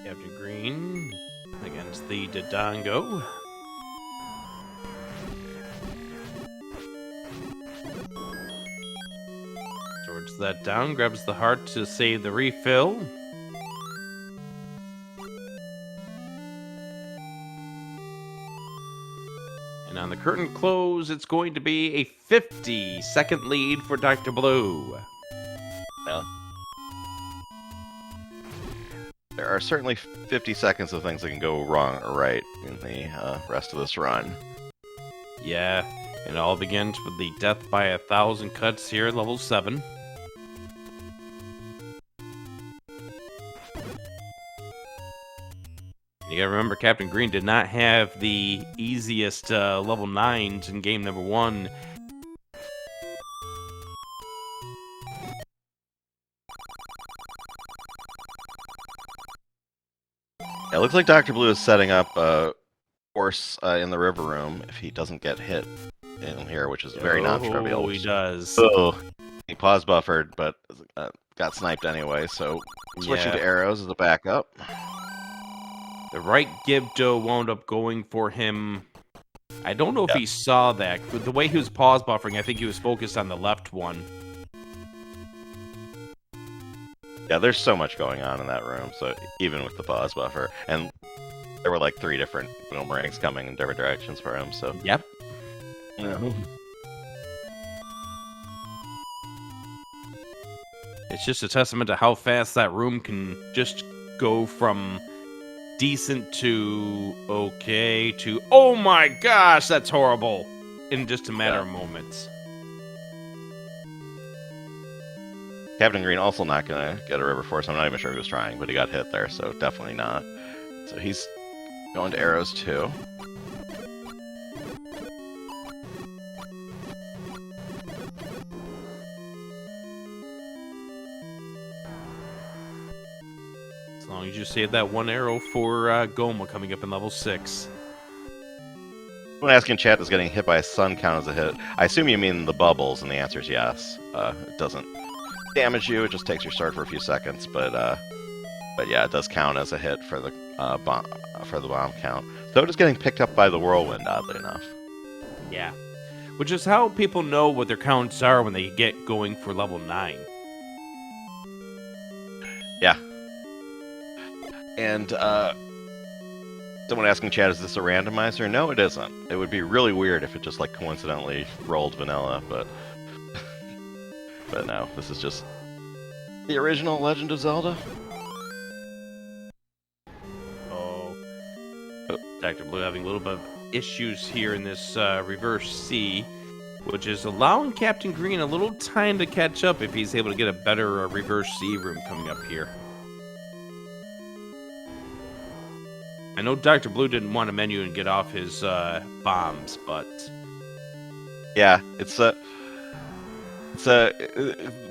Captain Green against the Dodongo. Swords that down, grabs the heart to save the refill. And on the curtain close, it's going to be a 50-second lead for Dr. Blue. Well, there are certainly 50 seconds of things that can go wrong or right in the rest of this run. Yeah, it all begins with the death by 1,000 cuts here at level 7. You gotta remember, Captain Green did not have the easiest level 9s in game number 1. It looks like Dr. Blue is setting up a force in the river room if he doesn't get hit in here, which is very non-trivial. Oh, he does. Oh, he pause buffered, but got sniped anyway, so switching to arrows as a backup. The right Gibdo wound up going for him. I don't know if he saw that. The way he was pause buffering, I think he was focused on the left one. Yeah, there's so much going on in that room. So even with the pause buffer, and there were like 3 different boomerangs coming in different directions for him. So Yep. yeah. It's just a testament to how fast that room can just go from decent to okay to oh my gosh, that's horrible in just a matter of moments. Captain Green also not gonna get a River Force. I'm not even sure he was trying, but he got hit there, so definitely not. So he's going to arrows too. As long as you save that 1 arrow for Goma coming up in level 6. When asking chat, does getting hit by a sun count as a hit? I assume you mean the bubbles, and the answer is yes. It doesn't damage you; it just takes your sword for a few seconds. But yeah, it does count as a hit for the bomb count. So does getting picked up by the whirlwind, oddly enough. Yeah, which is how people know what their counts are when they get going for level 9. Yeah. And someone asking chat, is this a randomizer? No, it isn't. It would be really weird if it just like coincidentally rolled vanilla, but but no, this is just the original Legend of Zelda. Oh, Dr. Blue having a little bit of issues here in this reverse C, which is allowing Captain Green a little time to catch up if he's able to get a better reverse C room coming up here. I know Dr. Blue didn't want to menu and get off his bombs, but yeah, it's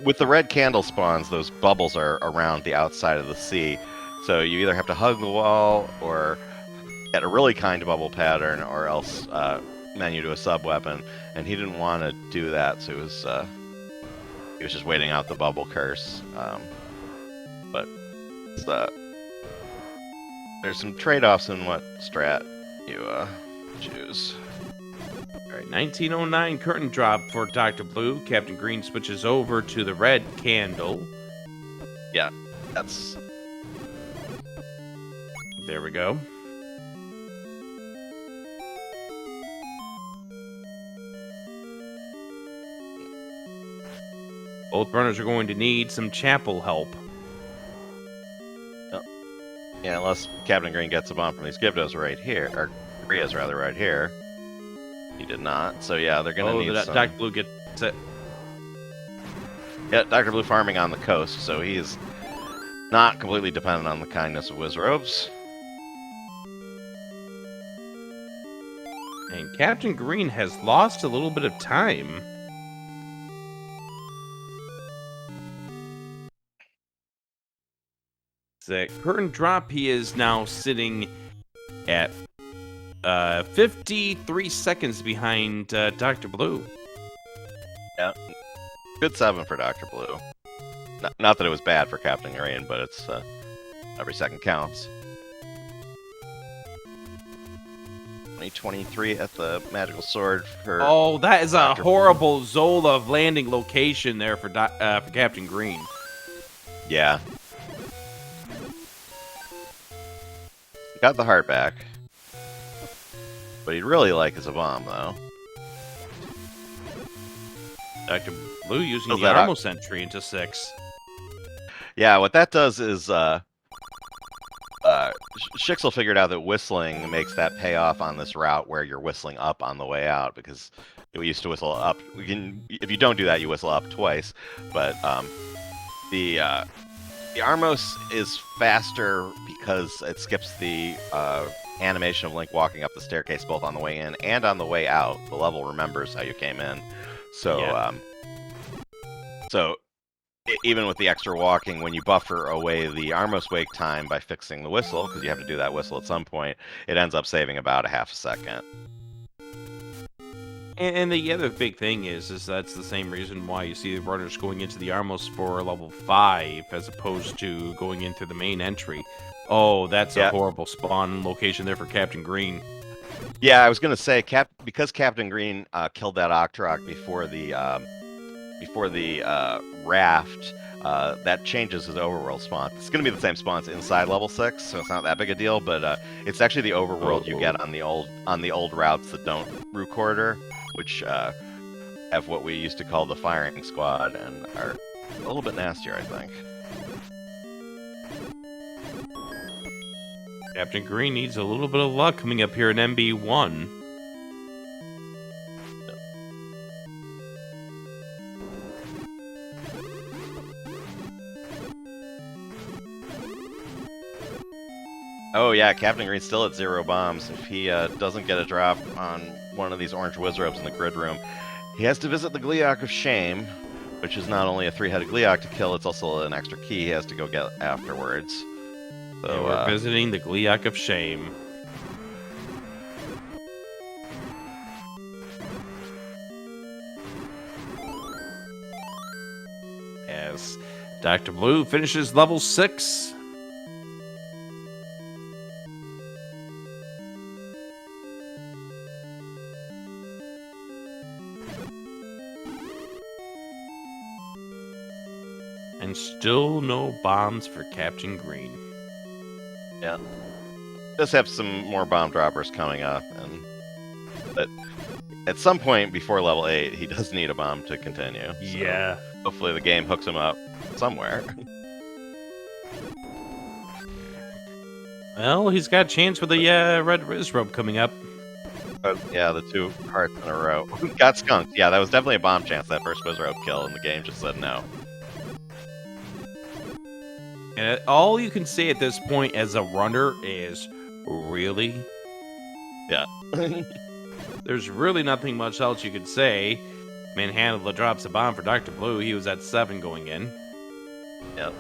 with the red candle spawns, those bubbles are around the outside of the sea, so you either have to hug the wall or get a really kind bubble pattern, or else menu to a sub weapon. And he didn't want to do that, so he was just waiting out the bubble curse. But it's, there's some trade-offs in what strat you choose. All right, 1909 curtain drop for Dr. Blue. Captain Green switches over to the red candle. Yeah, that's... There we go. Both runners are going to need some chapel help. Yeah, unless Captain Green gets a bomb from these Gibdos right here, or Rias rather right here. He did not, so yeah, they're gonna need some... Dr. Blue gets it. Yeah, Dr. Blue farming on the coast, so he's not completely dependent on the kindness of Wizrobes. And Captain Green has lost a little bit of time. The curtain drop, he is now sitting at 53 seconds behind Dr. Blue. Yeah, good 7 for Dr. Blue. Not that it was bad for Captain Green, but it's every second counts. 2023 at the magical sword for... Oh, that is Dr. a horrible Zola landing location there for Captain Green. Yeah. Got the heart back. But he'd really like is a bomb, though. Dr. Blue using Build the that Armo Sentry into 6. Yeah, what that does is, Shixel figured out that whistling makes that pay off on this route where you're whistling up on the way out, because we used to whistle up. If you don't do that, you whistle up twice. But the Armos is faster because it skips the animation of Link walking up the staircase both on the way in and on the way out. The level remembers how you came in. So, Yeah. Even with the extra walking, when you buffer away the Armos wake time by fixing the whistle, because you have to do that whistle at some point, it ends up saving about a half a second. And the other big thing is that's the same reason why you see the runners going into the Armos for level 5 as opposed to going into the main entry. Oh, that's a horrible spawn location there for Captain Green. Yeah, I was going to say, because Captain Green killed that Octorok before the before the raft, that changes his overworld spawn. It's going to be the same spawns inside level 6, so it's not that big a deal. But it's actually the overworld you get on the old routes that don't route corridor, which have what we used to call the firing squad and are a little bit nastier, I think. Captain Green needs a little bit of luck coming up here in MB1. Oh yeah, Captain Green's still at 0 bombs. If he doesn't get a drop on one of these orange wizards in the grid room, he has to visit the Gleeok of Shame, which is not only a 3-headed Gleeok to kill, it's also an extra key he has to go get afterwards. So we're visiting the Gleeok of Shame. As Dr. Blue finishes level 6. And still no bombs for Captain Green. Yeah. Does have some more bomb droppers coming up, but at some point before level 8, he does need a bomb to continue. Yeah. So hopefully the game hooks him up somewhere. Well, he's got a chance with the red Rizrobe coming up. Yeah, the 2 hearts in a row. Got skunked. Yeah, that was definitely a bomb chance, that first Wizrobe kill, and the game just said no. And all you can say at this point as a runner is, really? Yeah. There's really nothing much else you could say. Manhandle drops a bomb for Dr. Blue. He was at 7 going in. Yep.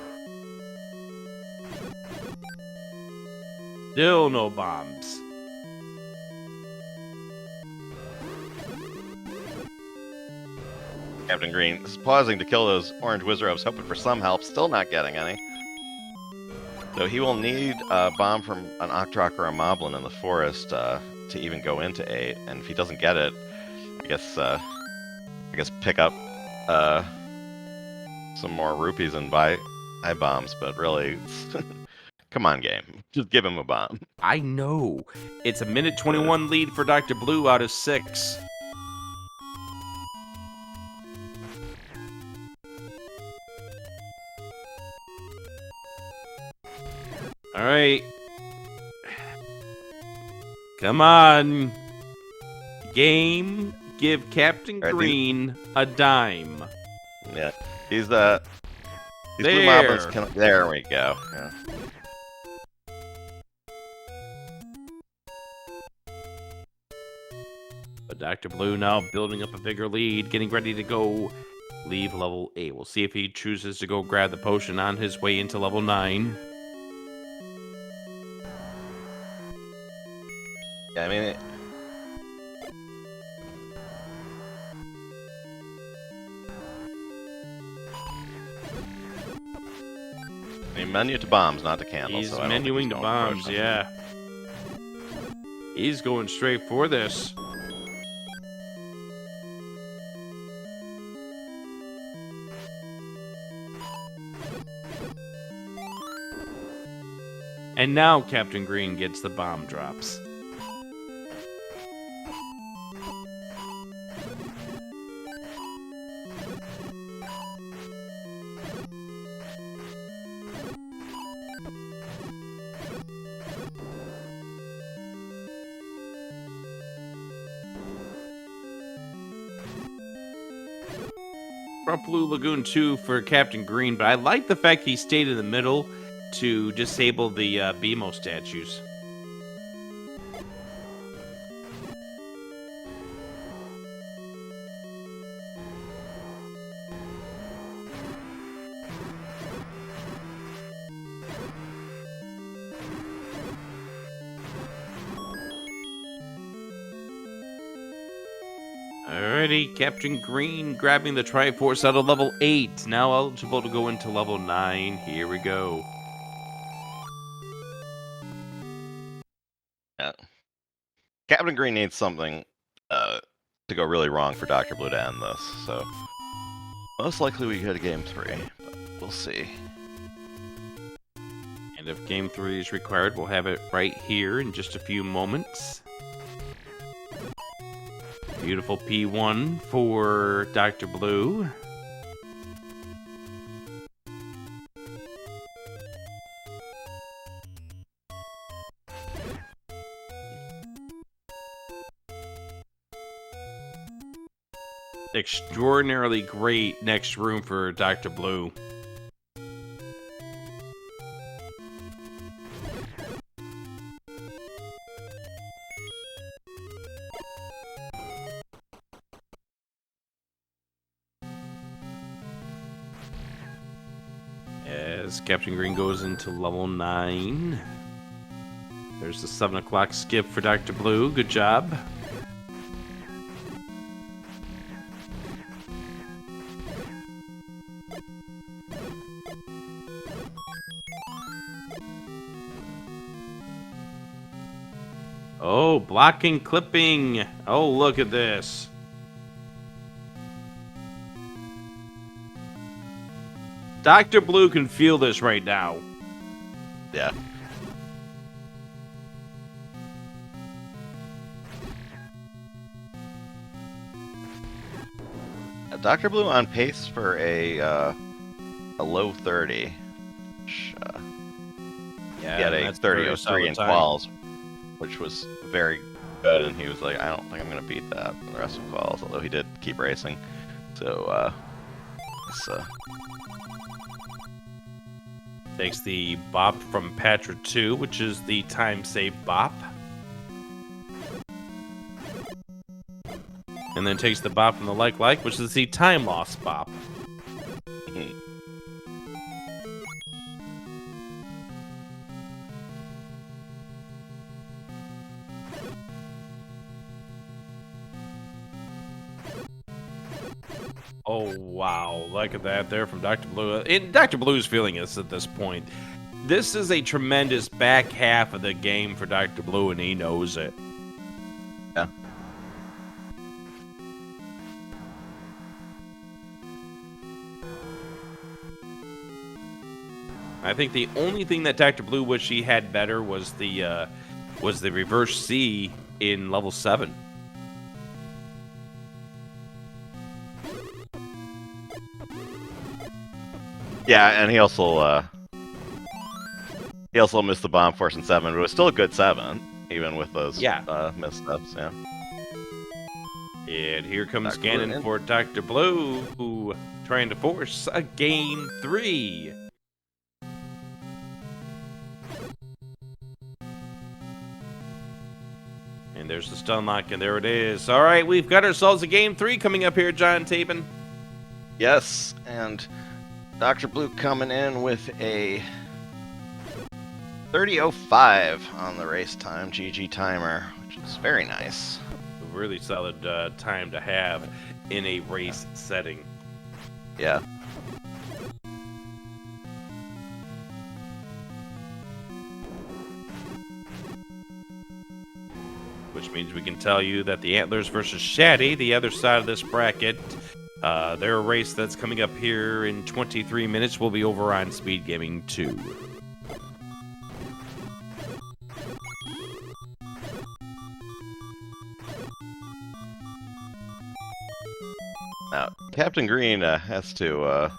Still no bombs. Captain Green is pausing to kill those orange Wizards, hoping for some help, still not getting any. So he will need a bomb from an Octorok or a Moblin in the forest to even go into 8, and if he doesn't get it, I guess pick up some more rupees and buy bombs, but really, come on, game. Just give him a bomb. I know. It's a minute 21 lead for Dr. Blue out of 6. All right. Come on. Game, give Captain Green a dime. Yeah. These blue moblins can... There we go. Yeah. But Dr. Blue now building up a bigger lead, getting ready to go leave level 8. We'll see if he chooses to go grab the potion on his way into level 9. Yeah, I mean... menu to bombs, not to candles. He's so menuing to bombs, yeah. He's going straight for this. And now Captain Green gets the bomb drops. Blue Lagoon 2 for Captain Green, but I like the fact he stayed in the middle to disable the BMO statues. Alrighty, Captain Green grabbing the Triforce out of level 8. Now eligible to go into level 9. Here we go. Yeah. Captain Green needs something to go really wrong for Dr. Blue to end this. So Most likely we get a game 3, but we'll see. And if game 3 is required, we'll have it right here in just a few moments. Beautiful P1 for Dr. Blue. Extraordinarily great next room for Dr. Blue. As Captain Green goes into level 9. There's the 7 o'clock skip for Dr. Blue. Good job. Oh, blocking, clipping. Oh, look at this. Dr. Blue can feel this right now. Yeah. Dr. Blue on pace for a low 30. Which, Yeah, he had a that's 30.03 in time. quals, which was very good, and he was like, I don't think I'm going to beat that in the rest of quals, although he did keep racing. So, Takes the bop from Patra 2, which is the time save bop. And then takes the bop from the like, which is the time loss bop. Oh, wow. Look at that there from Dr. Blue. And Dr. Blue's feeling this at this point. This is a tremendous back half of the game for Dr. Blue, and he knows it. Yeah. I think the only thing that Dr. Blue wished he had better was the reverse C in level 7. Yeah, and he also missed the bomb force in 7, but it was still a good 7, even with those missteps. Yeah. And here comes Dr. Ganon Blue. for Dr. Blue, who trying to force a game 3. And there's the stun lock, and there it is. All right, we've got ourselves a game 3 coming up here, John Tapen. Yes, and Dr. Blue coming in with a 30.05 on the race time, GG timer, which is very nice. A really solid time to have in a race setting. Yeah. Which means we can tell you that the Antlers versus Shaddy, the other side of this bracket, their race that's coming up here in 23 minutes will be over on SpeedGaming 2. Now, Captain Green has to,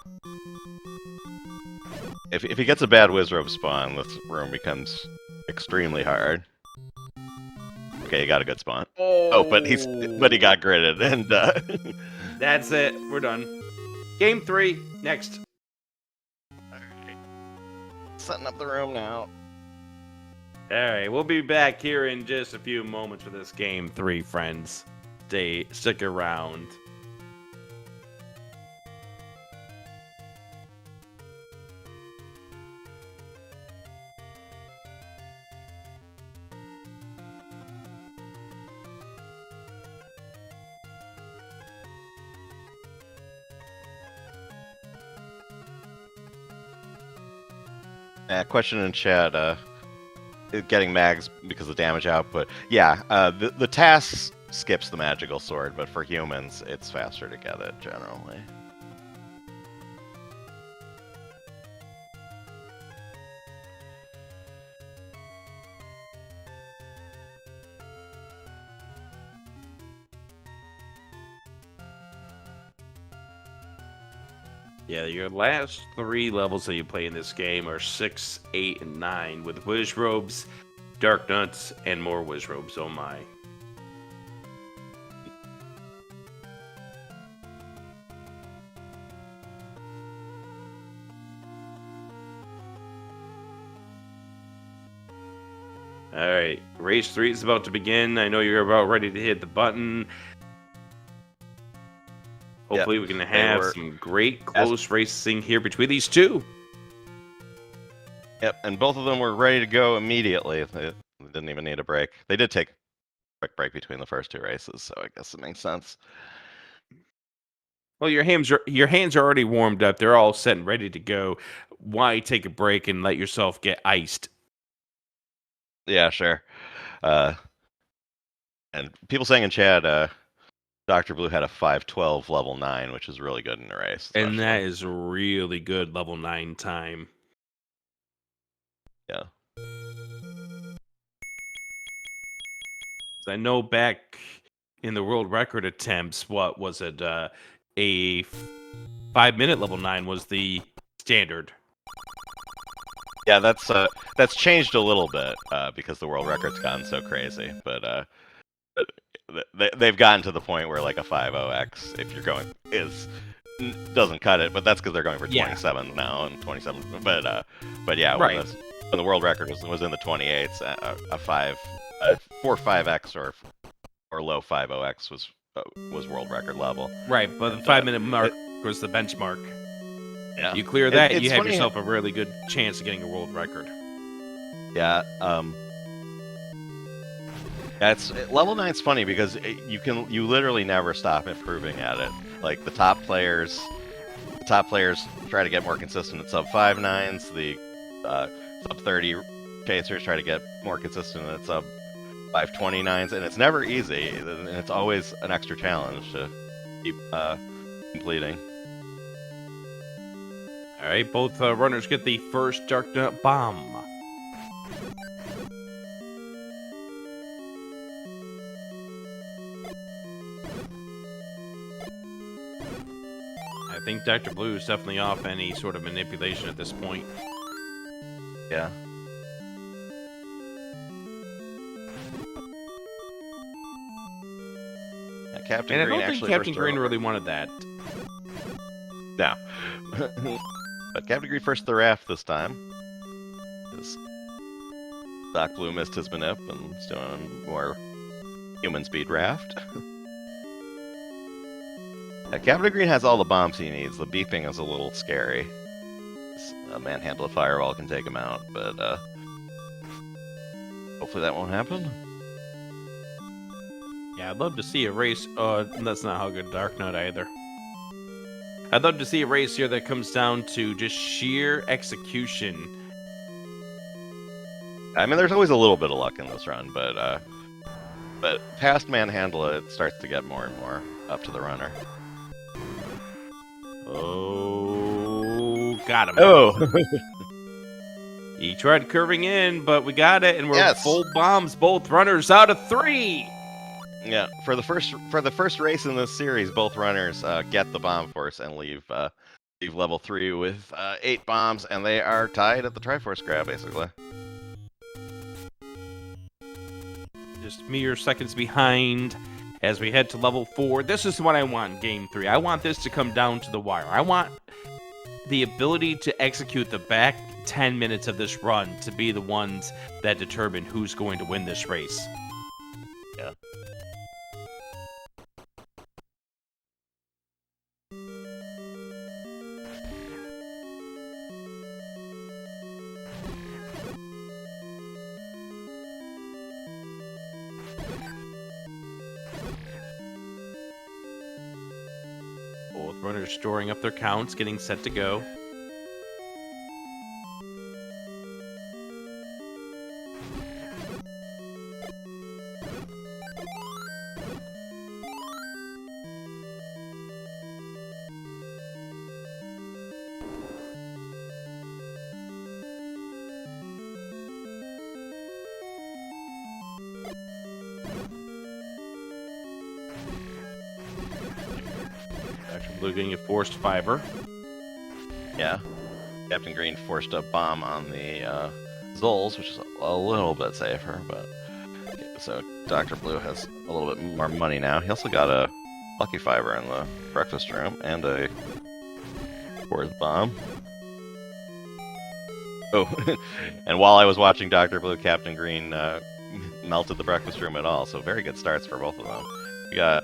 if he gets a bad Wizrobe spawn, this room becomes extremely hard. Okay, he got a good spawn. Oh, but he got gridded, and That's it. We're done. Game 3, next. Alright. Setting up the room now. Alright, we'll be back here in just a few moments for this Game 3, friends. Stick around. Question in chat, getting mags because of damage output. Yeah, the task skips the magical sword, but for humans, it's faster to get it, generally. Yeah, your last 3 levels that you play in this game are 6, 8, and 9, with Wiz Robes, Dark Nuts, and more Wiz Robes. Oh my. Alright, race 3 is about to begin. I know you're about ready to hit the button. Hopefully we can have some great close racing here between these two. Yep, and both of them were ready to go immediately. They didn't even need a break. They did take a quick break between the first 2 races, so I guess it makes sense. Well, your hands are already warmed up. They're all set and ready to go. Why take a break and let yourself get iced? Yeah, sure. And people saying in chat, Dr. Blue had a 5:12 level 9, which is really good in the race. And that is really good level 9 time. Yeah. I know back in the world record attempts, what was it? A 5-minute level 9 was the standard. Yeah, that's changed a little bit because the world record's gotten so crazy. But they've gotten to the point where like a 50x, if you're going, doesn't cut it. But that's because they're going for 27 now and 27. But yeah, when the world record was in the 28s, a 4.5x or low 50x was world record level. Right, but the 5-minute mark was the benchmark. Yeah. You clear that, you have yourself a really good chance of getting a world record. Yeah. Level 9's funny because you literally never stop improving at it. Like the top players try to get more consistent at sub 5.9s. The sub 30 chasers try to get more consistent at sub 5.29s, and it's never easy, and it's always an extra challenge to keep completing. All right, both runners get the first Dark Nut Bomb. I think Dr. Blue is definitely off any sort of manipulation at this point. Yeah. Captain and Green I don't think Captain Green really wanted that. No. But Captain Green first the raft this time. Doc Blue missed his manip and is doing more human speed raft. Captain Green has all the bombs he needs. The beeping is a little scary. A manhandle firewall can take him out, but hopefully that won't happen. Yeah, I'd love to see a race. That's not how good Dark Knight either. I'd love to see a race here that comes down to just sheer execution. I mean, there's always a little bit of luck in this run, but past manhandle, it starts to get more and more up to the runner. Oh, got him. Oh. He tried curving in, but we got it, and we're full bombs. Both runners out of 3. Yeah, for the first race in this series, both runners get the bomb force and leave level 3 with 8 bombs, and they are tied at the Triforce grab, basically. Just mere seconds behind as we head to level 4. This is what I want in Game 3. I want this to come down to the wire. I want the ability to execute the back 10 minutes of this run to be the ones that determine who's going to win this race. Yeah. Both runners storing up their counts, getting set to go. Blue getting a forced 5-er. Yeah. Captain Green forced a bomb on the Zols, which is a little bit safer, but so Dr. Blue has a little bit more money now. He also got a Lucky Fiber in the breakfast room and a fourth bomb. Oh, and while I was watching Dr. Blue, Captain Green melted the breakfast room at all, so very good starts for both of them. We got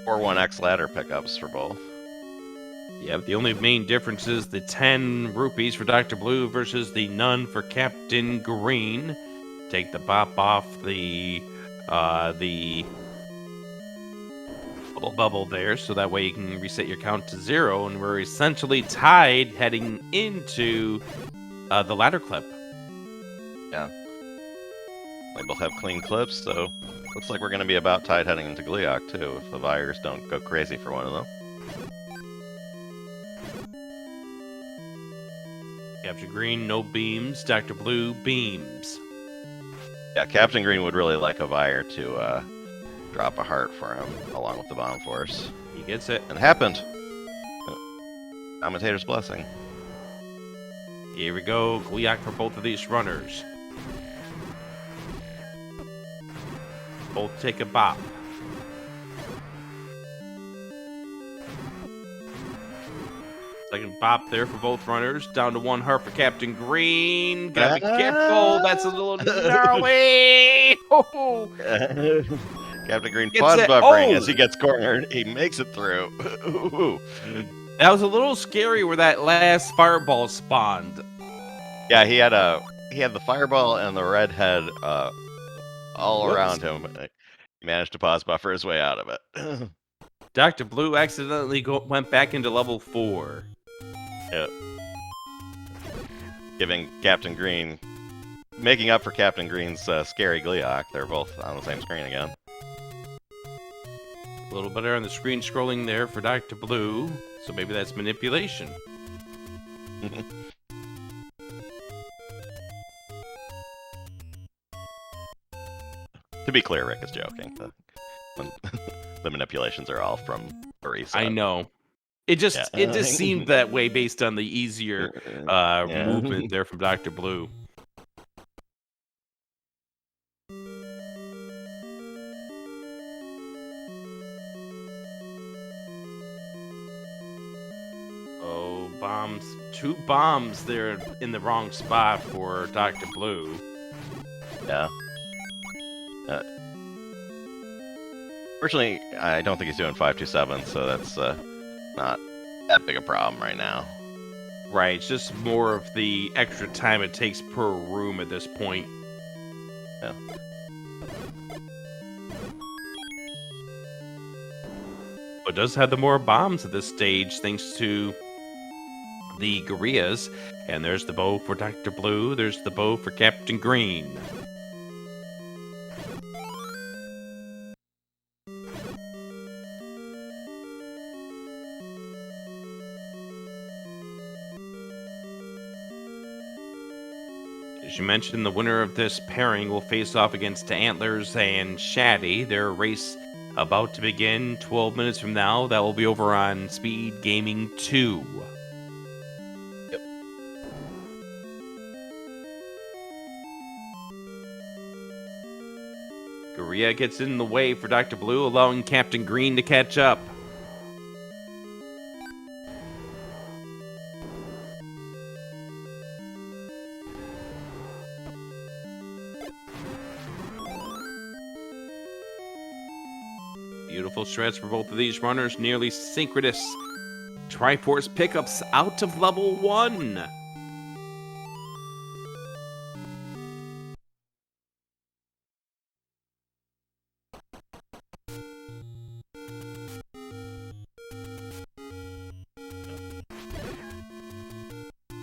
4-1X ladder pickups for both. Yeah, the only main difference is the 10 rupees for Dr. Blue versus the none for Captain Green. Take the bop off the bubble there, so that way you can reset your count to 0, and we're essentially tied heading into the ladder clip. Yeah. They both have clean clips, so looks like we're going to be about tied heading into Gliok, too, if the Vyres don't go crazy for one of them. Captain Green, no beams. Dr. Blue, beams. Yeah, Captain Green would really like a Vyre to drop a heart for him, along with the Bomb Force. He gets it. And it happened! Commentator's blessing. Here we go. Gliok for both of these runners. Both take a bop. Second bop there for both runners. Down to 1 heart for Captain Green. Gotta be careful. That's a little gnarly. Oh. Captain Green Gets pause it. buffering Oh. as he gets cornered. He makes it through. That was a little scary where that last fireball spawned. Yeah, he had the fireball and the red head all Whoops. around him. He managed to pause buffer his way out of it. Dr. Blue accidentally went back into level 4. Yep. Making up for Captain Green's scary Gliok. They're both on the same screen again. A little better on the screen scrolling there for Dr. Blue, so maybe that's manipulation. To be clear, Rick is joking. The manipulations are all from Barisa. I know. It just seemed that way based on the easier movement there from Dr. Blue. Oh, bombs. 2 bombs there in the wrong spot for Dr. Blue. Yeah. Fortunately, I don't think he's doing 527, so that's not that big a problem right now. Right, it's just more of the extra time it takes per room at this point. Yeah. But does have the more bombs at this stage, thanks to the Gorillas. And there's the bow for Dr. Blue, there's the bow for Captain Green. As you mentioned, the winner of this pairing will face off against Antlers and Shaddy. Their race about to begin 12 minutes from now. That will be over on SpeedGaming 2. Yep. Gorilla gets in the way for Dr. Blue, allowing Captain Green to catch up. Beautiful shreds for both of these runners, nearly synchronous. Triforce pickups out of level 1.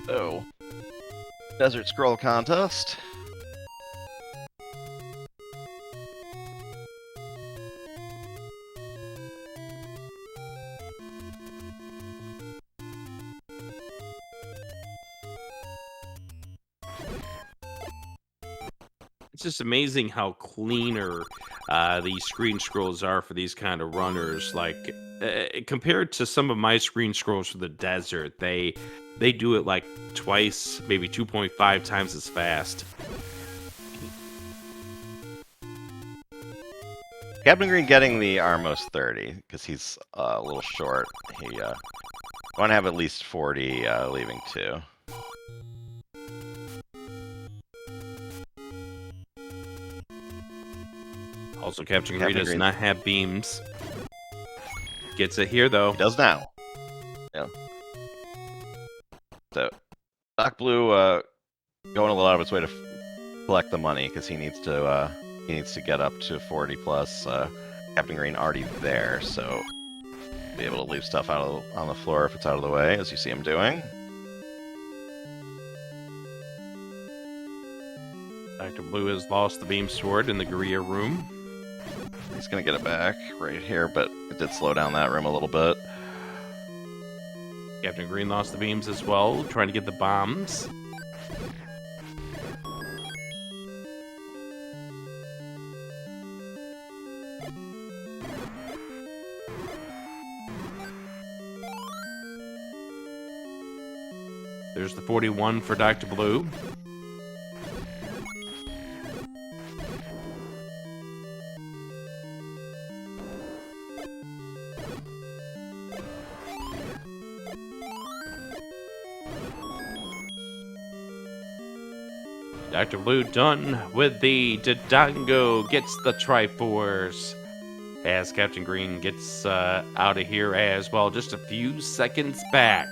So, Desert Scroll Contest. It's just amazing how cleaner these screen scrolls are for these kind of runners. Like, compared to some of my screen scrolls for the desert, they do it like twice, maybe 2.5 times as fast. Captain Green getting the Armos 30 because he's a little short. He want to have at least 40 leaving 2. Also, Captain Green does not have beams. Gets it here, though. He does now. Yeah. So, Doc Blue going a little out of its way to collect the money because he needs to get up to 40 plus. Captain Green already there, so be able to leave stuff on the floor if it's out of the way, as you see him doing. Dr. Blue has lost the beam sword in the Guerrilla room. He's gonna get it back right here, but it did slow down that room a little bit. Captain Green lost the beams as well, trying to get the bombs. There's the 41 for Dr. Blue. Dr. Blue done with the Dodongo, gets the Triforce. As Captain Green gets out of here as well, just a few seconds back.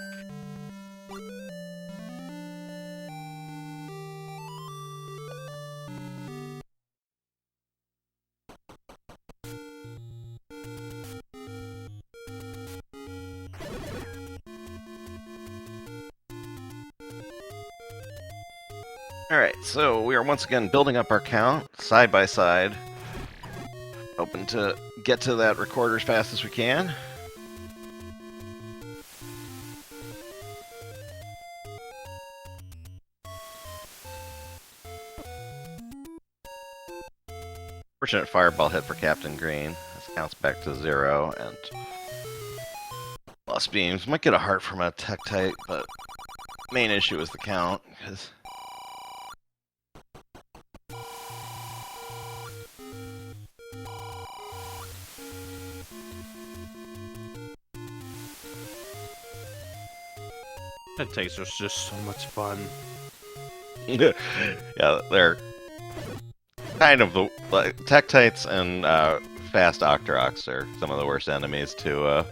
Alright, so we are once again building up our count, side by side. Hoping to get to that recorder as fast as we can. Fortunate fireball hit for Captain Green. This counts back to 0, and lost beams. Might get a heart from a Tektite, but main issue is the count, because That takes us just so much fun. yeah, they're kind of the like Tektites and fast Octoroks are some of the worst enemies to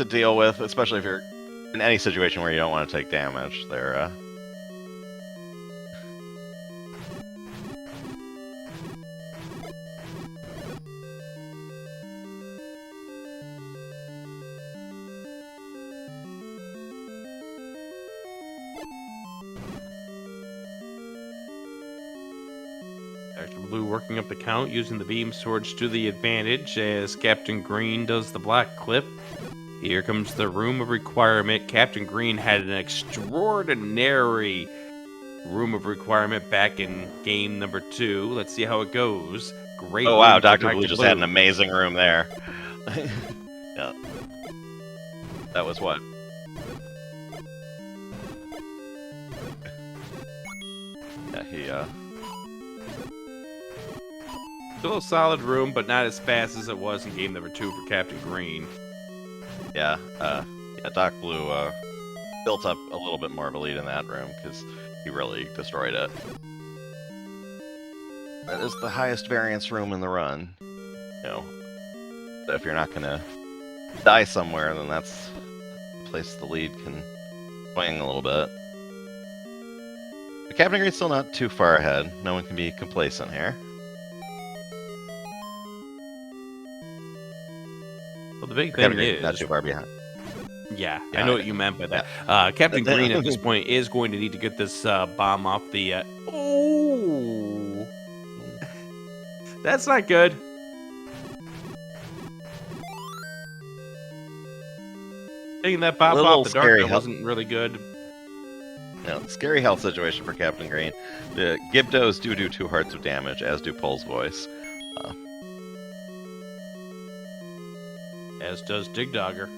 deal with, especially if you're in any situation where you don't want to take damage. They're Dr. Blue working up the count, using the beam swords to the advantage as Captain Green does the black clip. Here comes the room of requirement. Captain Green had an extraordinary room of requirement back in game number 2. Let's see how it goes. Great. oh wow, Dr. Blue just had an amazing room there. Yeah. That was what? Yeah, he Still a solid room, but not as fast as it was in game number 2 for Captain Green. Yeah, Doc Blue built up a little bit more of a lead in that room because he really destroyed it. That is the highest variance room in the run. You know, so if you're not gonna die somewhere, then that's the place the lead can swing a little bit. But Captain Green's still not too far ahead. No one can be complacent here. Well, the big thing is not too far behind. Yeah, I know what you meant by that. Captain Green at this point is going to need to get this bomb off the. Oh, that's not good. Taking that bomb off the dark wasn't really good. scary health situation for Captain Green. The Gibdos do 2 hearts of damage, as do Pole's voice. As does Dig Dogger.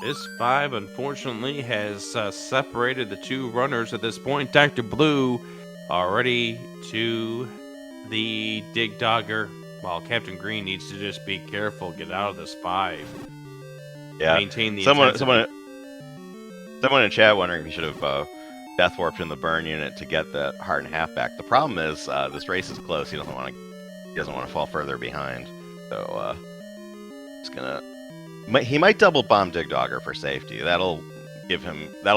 This 5, unfortunately, has separated the 2 runners at this point. Dr. Blue already to the Dig Dogger, while Captain Green needs to just be careful, get out of this 5. Yeah. Maintain the Someone in chat wondering if he should have death warped in the burn unit to get the heart and half back. The problem is this race is close. He doesn't want to fall further behind. So he's gonna. He might double bomb Dig Dogger for safety. That'll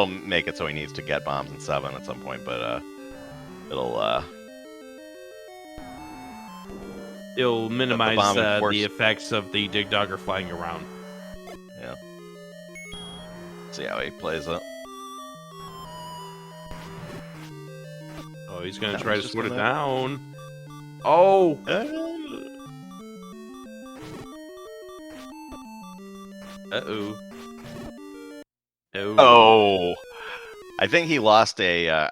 make it so he needs to get bombs in 7 at some point. But it'll minimize the effects of the Dig Dogger flying around. Yeah. See how he plays it. Oh, he's gonna try to sword it down. Oh! Uh-oh. Oh! I think he lost a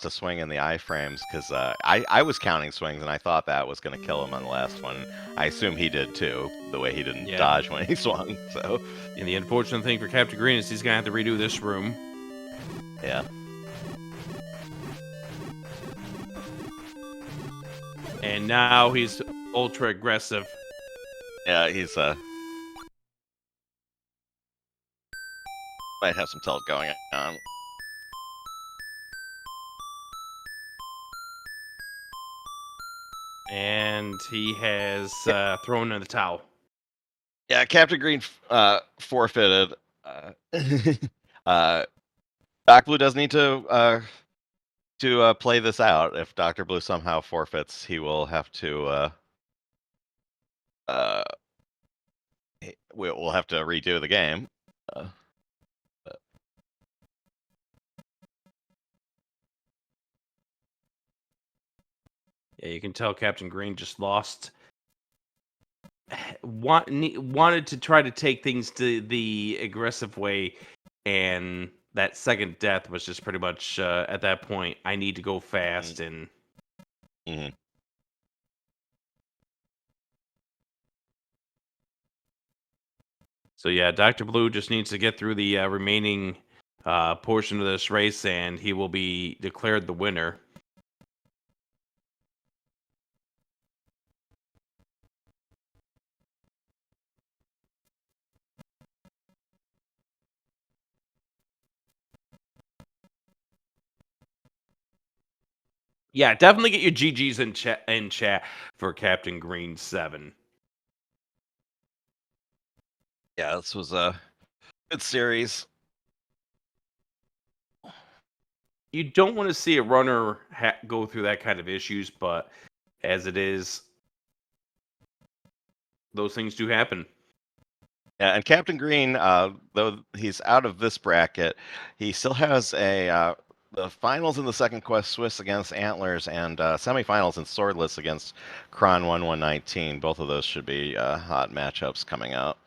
swing in the iframes because I was counting swings and I thought that was going to kill him on the last one. I assume he did too, the way he didn't dodge when he swung. So, and the unfortunate thing for Captain Green is he's going to have to redo this room. Yeah. And now he's ultra aggressive. Yeah, he's might have some tilt going on. And he has thrown in the towel. Yeah, Captain Green forfeited. Doc Blue does need to play this out. If Dr. Blue somehow forfeits, he will have to we'll have to redo the game. Yeah, you can tell Captain Green just lost. Wanted to try to take things to the aggressive way, and that second death was just pretty much at that point. I need to go fast and. Mm-hmm. So yeah, Dr. Blue just needs to get through the remaining portion of this race, and he will be declared the winner. Yeah, definitely get your GGs in chat for CaptainGreen7. Yeah, this was a good series. You don't want to see a runner go through that kind of issues, but as it is, those things do happen. Yeah, and Captain Green, though he's out of this bracket, he still has the finals in the second quest Swiss against Antlers and semifinals in Swordless against Kron 1119. Both of those should be hot matchups coming up.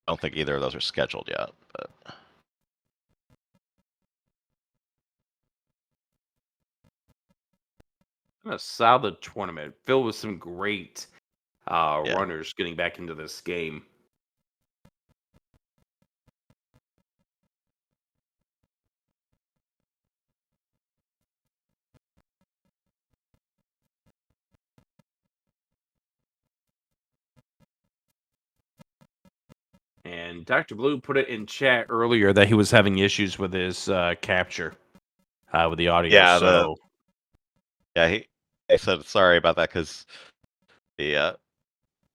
I don't think either of those are scheduled yet, but. A solid tournament filled with some great runners getting back into this game. And Dr. Blue put it in chat earlier that he was having issues with his capture with the audio. Yeah, he said sorry about that because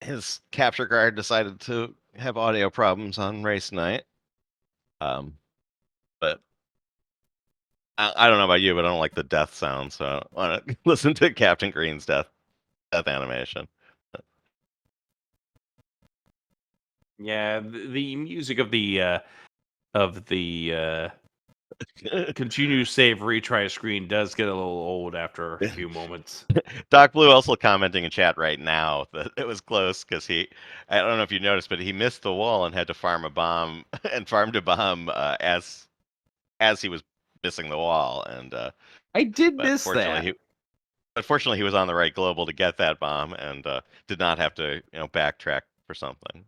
his capture card decided to have audio problems on race night. But I don't know about you, but I don't like the death sound, so I don't want to listen to Captain Green's death animation. Yeah, the music of the Continue save retry screen does get a little old after a few moments. Doc Blue also commenting in chat right now that it was close because I don't know if you noticed, but he missed the wall and had to farm a bomb and farmed a bomb as he was missing the wall. And I did but miss that. fortunately he was on the right global to get that bomb and did not have to backtrack for something.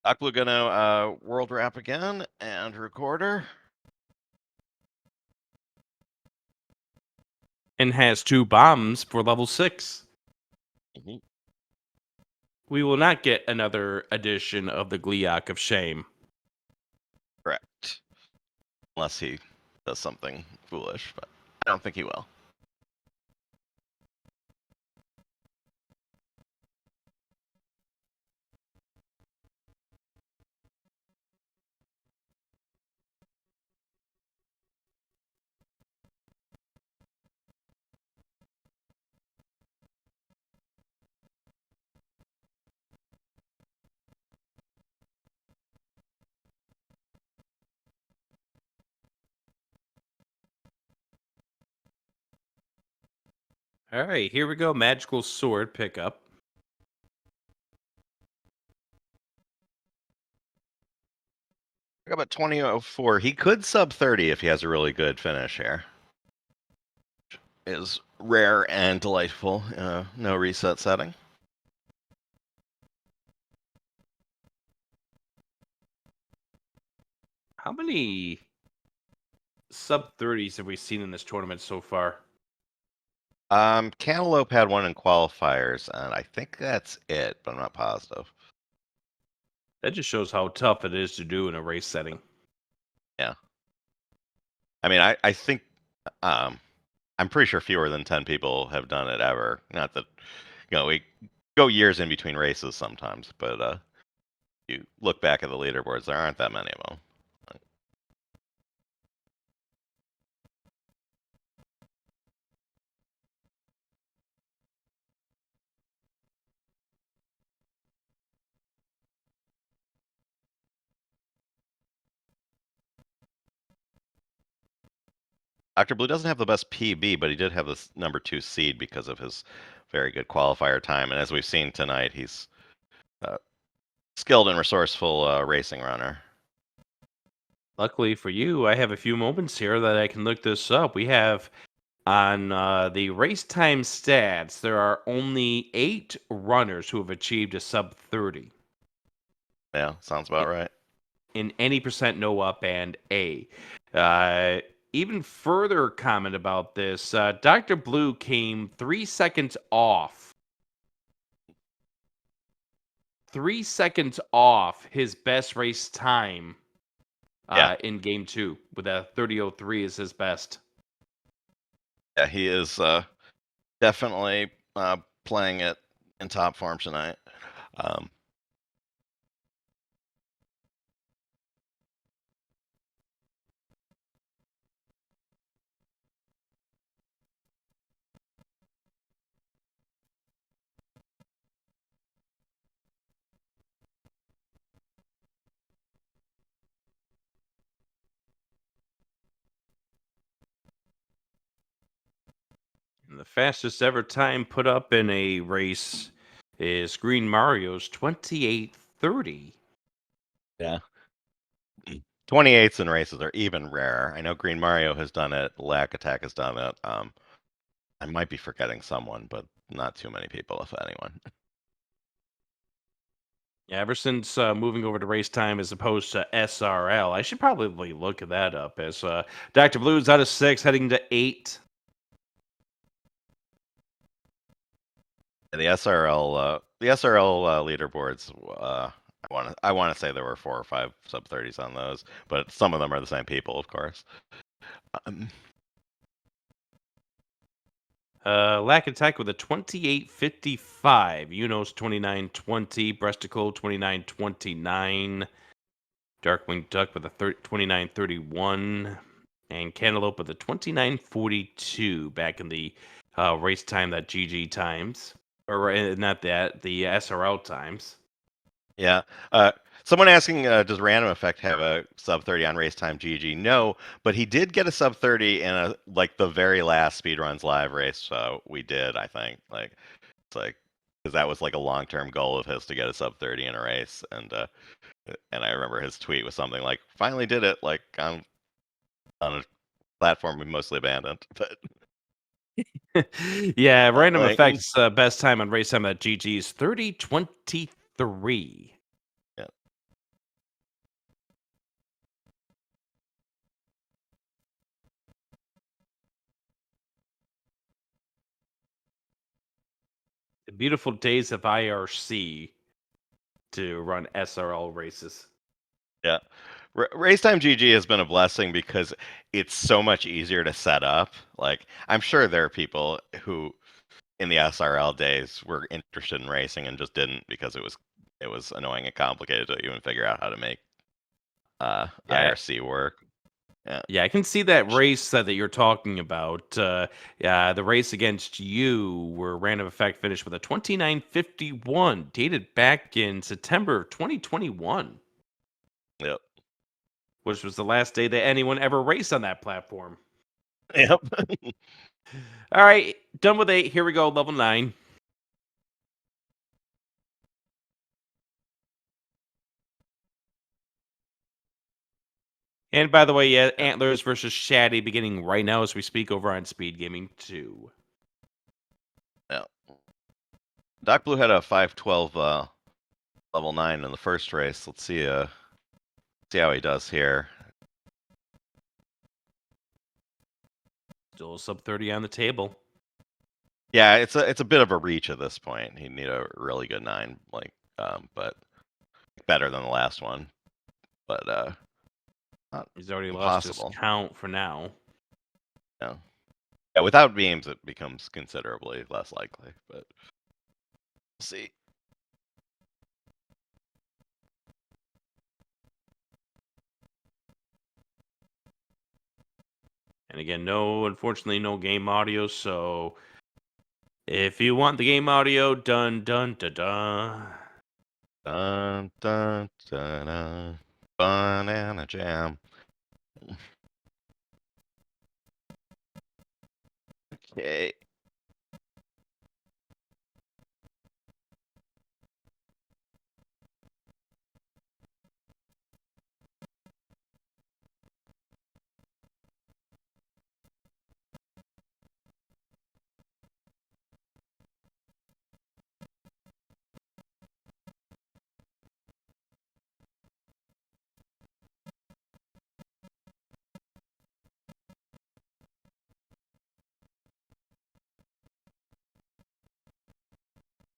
Doc Blue gonna world wrap again and recorder. And has 2 bombs for level 6. Mhm. We will not get another edition of the Gliok of Shame. Correct. Unless he does something foolish, but I don't think he will. All right, here we go. Magical sword pickup. How about 2004? He could sub 30 if he has a really good finish here. Is rare and delightful. No reset setting. How many sub 30s have we seen in this tournament so far? Cantaloupe had one in qualifiers, and I think that's it, but I'm not positive. That just shows how tough it is to do in a race setting. Yeah. I mean, I think I'm pretty sure fewer than 10 people have done it ever. Not that we go years in between races sometimes, but you look back at the leaderboards, there aren't that many of them. Dr. Blue doesn't have the best PB, but he did have this number 2 seed because of his very good qualifier time. And as we've seen tonight, he's a skilled and resourceful racing runner. Luckily for you, I have a few moments here that I can look this up. We have on the race time stats, there are only 8 runners who have achieved a sub 30 Yeah, sounds about right. in any percent no up and A. Uh, Even further comment about this, Dr. Blue came 3 seconds off. 3 seconds off his best race time Yeah. in game 2 with a 30:03 is his best. Yeah, he is definitely playing it in top form tonight. And the fastest ever time put up in a race is Green Mario's 28:30. Yeah. 28s in races are even rare. I know Green Mario has done it. Lack Attack has done it. I might be forgetting someone, but not too many people, if anyone. Yeah, ever since moving over to race time as opposed to SRL, I should probably look that up as Dr. Blue's out of 6, heading to 8. The SRL leaderboards. I want to say there were 4 or 5 sub 30s on those, but some of them are the same people, of course. Lack Attack with a 28:55. Unos 29:20. Breasticle 29:29. Darkwing Duck with a 29:31. And Cantaloupe with a 29:42 back in the race time that GG times. Or not that, the SRL times. Yeah. Someone asking, does Random Effect have a sub 30 on race time GG? No, but he did get a sub 30 in the very last speedruns live race. So we did, I think. It's like because that was like a long term goal of his to get a sub 30 in a race, and I remember his tweet was something like, "Finally did it!" Like on a platform we mostly abandoned, but Yeah, Random like Effects best time on race time at GG is 30:23. yeah, The beautiful days of IRC to run SRL races. yeah. Race time GG has been a blessing because it's so much easier to set up. Like I'm sure there are people who in the SRL days were interested in racing and just didn't because it was annoying and complicated to even figure out how to make Yeah, IRC work. Yeah. yeah, I can see that race that you're talking about. Yeah, the race against you, where Random Effect finished with a 29:51, dated back in September of 2021, Yep. which was the last day that anyone ever raced on that platform. Yep. All right, done with 8. Here we go, level 9. And by the way, yeah, Yeah. Antlers versus Shaddy beginning right now as we speak over on Speed Gaming 2. Yeah. Doc Blue had a 512 level 9 in the first race. Let's see how he does here. Still sub 30 on the table. Yeah, it's a bit of a reach at this point. He'd need a really good 9, but better than the last one. But not He's already lost his impossible. count for now. Yeah. Yeah, without beams it becomes considerably less likely, but we'll see. And again, unfortunately, no game audio. So if you want the game audio, dun dun dun dun. Dun dun dun dun. Banana jam. Okay.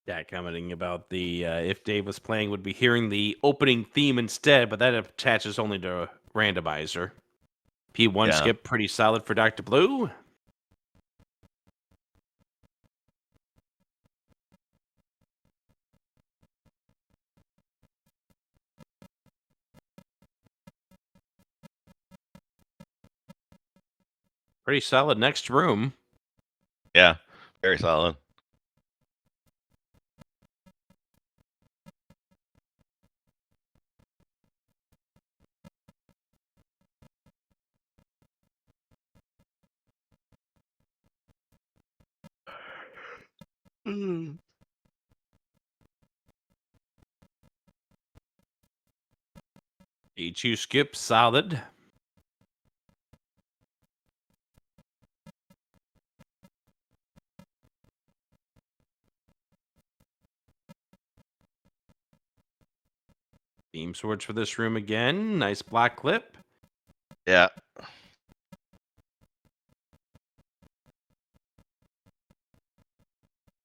Yeah, commenting about the if Dave was playing, would be hearing the opening theme instead, but that attaches only to randomizer. P1 Yeah. skip pretty solid for Dr. Blue. Pretty solid next room. Yeah. Very solid. Mm. E2 skip solid. Beam swords for this room again. Nice block clip. Yeah.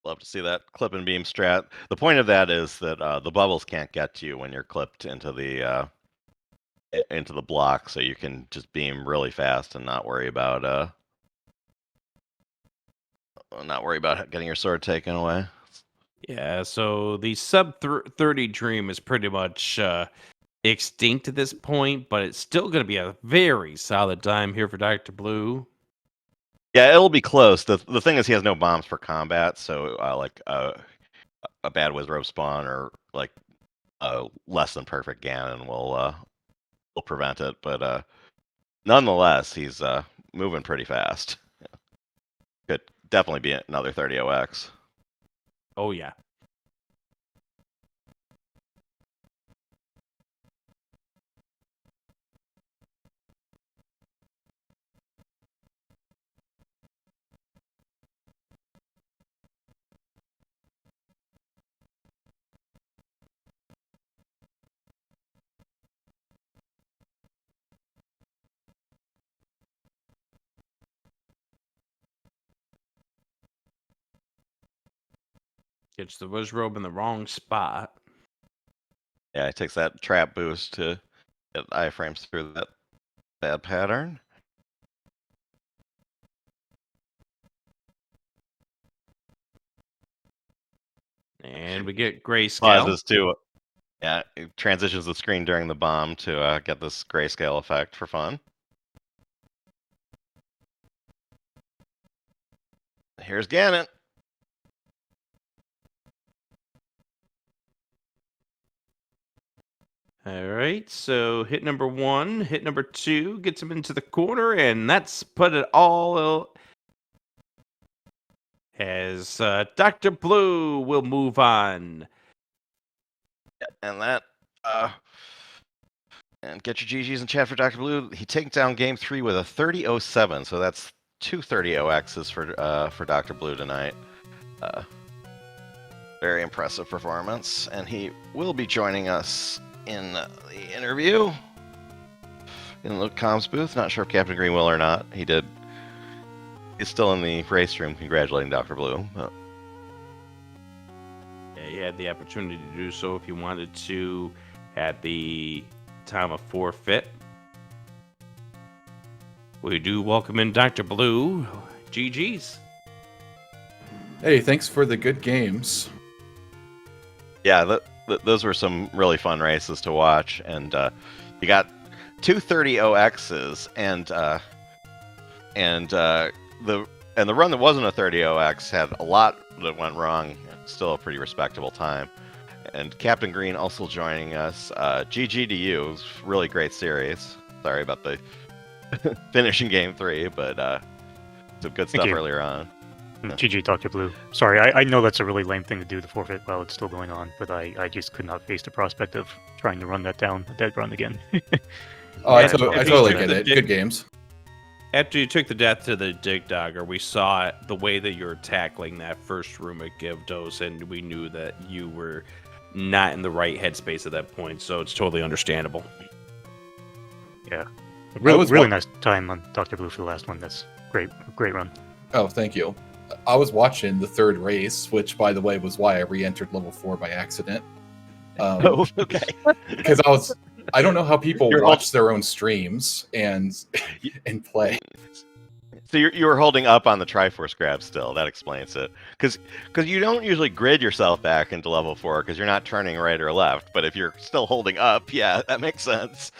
Love to see that clip and beam strat. The point of that is that the bubbles can't get to you when you're clipped into the block, so you can just beam really fast and not worry about getting your sword taken away. Yeah, so the sub 30 dream is pretty much extinct at this point, but it's still going to be a very solid time here for Dr. Blue. Yeah, it'll be close. The thing is, he has no bombs for combat, so a bad Wizrobe spawn or like less than perfect Ganon will prevent it. But nonetheless, he's moving pretty fast. Could definitely be another 30-0x. Oh, yeah. Gets the Wiz Robe in the wrong spot. Yeah, it takes that trap boost to get iframes through that bad pattern. And we get grayscale. Pauses too. Yeah, it transitions the screen during the bomb to get this grayscale effect for fun. Here's Ganon. All right, so hit number 1, hit number 2 gets him into the corner, and that's put it all. As Dr. Blue will move on. And that and get your GGs in chat for Dr. Blue. He takes down game 3 with a 30-07, so that's 2 30-0x's for Dr. Blue tonight. Very impressive performance, and he will be joining us in the interview in the comms booth. Not sure if Captain Green will or not. He did. He's still in the race room congratulating Dr. Blue. But... yeah, he had the opportunity to do so if he wanted to at the time of forfeit. We do welcome in Dr. Blue. GG's. Hey, thanks for the good games. Yeah, those were some really fun races to watch, and you got 2 30-0x's, and the run that wasn't a 30-0x had a lot that went wrong. Still a pretty respectable time. And Captain Green also joining us. GG to you. It was a really great series. Sorry about the finishing game 3, but some good stuff earlier on. GG, Dr. Blue. Sorry, I know that's a really lame thing to do, the forfeit, while it's still going on, but I just could not face the prospect of trying to run that down, a dead run again. Oh, I totally get it. Good games. After you took the death to the Dig Dogger, we saw it, the way that you were tackling that first room at Gyarados, and we knew that you were not in the right headspace at that point, so it's totally understandable. Yeah. Really nice time on Dr. Blue for the last one. That's great run. Oh, thank you. I was watching the third race, which, by the way, was why I re-entered level 4 by accident. Okay. Because I don't know how people watch their own streams and play. So you were holding up on the Triforce grab still. That explains it. Because you don't usually grid yourself back into level 4 because you're not turning right or left. But if you're still holding up, yeah, that makes sense.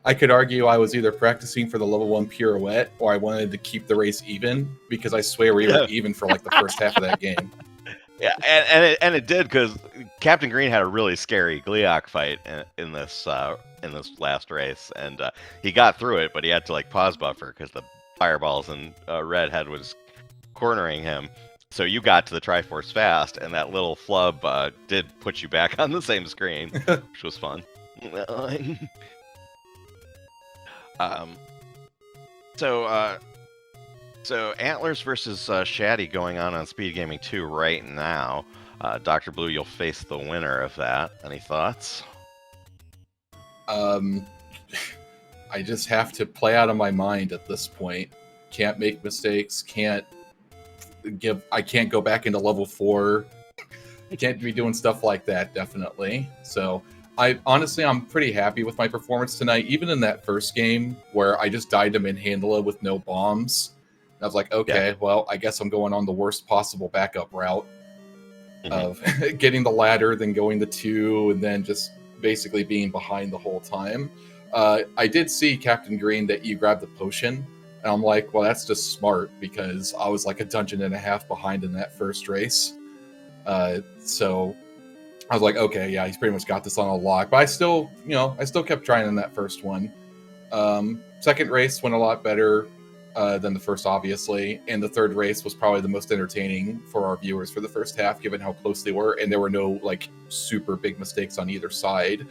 I could argue I was either practicing for the level 1 pirouette or I wanted to keep the race even, because I swear we were even for like the first half of that game. Yeah, and it did, because Captain Green had a really scary Gleeok fight in this last race, and he got through it, but he had to like pause buffer because the fireballs and Redhead was cornering him. So you got to the Triforce fast, and that little flub did put you back on the same screen, which was fun. So Antlers versus Shaddy going on SpeedGaming 2 right now. Dr. Blue, you'll face the winner of that. Any thoughts? I just have to play out of my mind at this point. Can't make mistakes. I can't go back into level 4. I can't be doing stuff like that, definitely. So I'm pretty happy with my performance tonight. Even in that first game where I just died to Manhandla with no bombs, I was like, okay, well, I guess I'm going on the worst possible backup route of getting the ladder, then going the 2, and then just basically being behind the whole time. I did see, Captain Green, that you grabbed the potion, and I'm like, well, that's just smart, because I was like a dungeon and a half behind in that first race. So I was like, okay, yeah, he's pretty much got this on a lock. But I still, I still kept trying in that first one. Second race went a lot better than the first, obviously. And the third race was probably the most entertaining for our viewers for the first half, given how close they were. And there were no, like, super big mistakes on either side.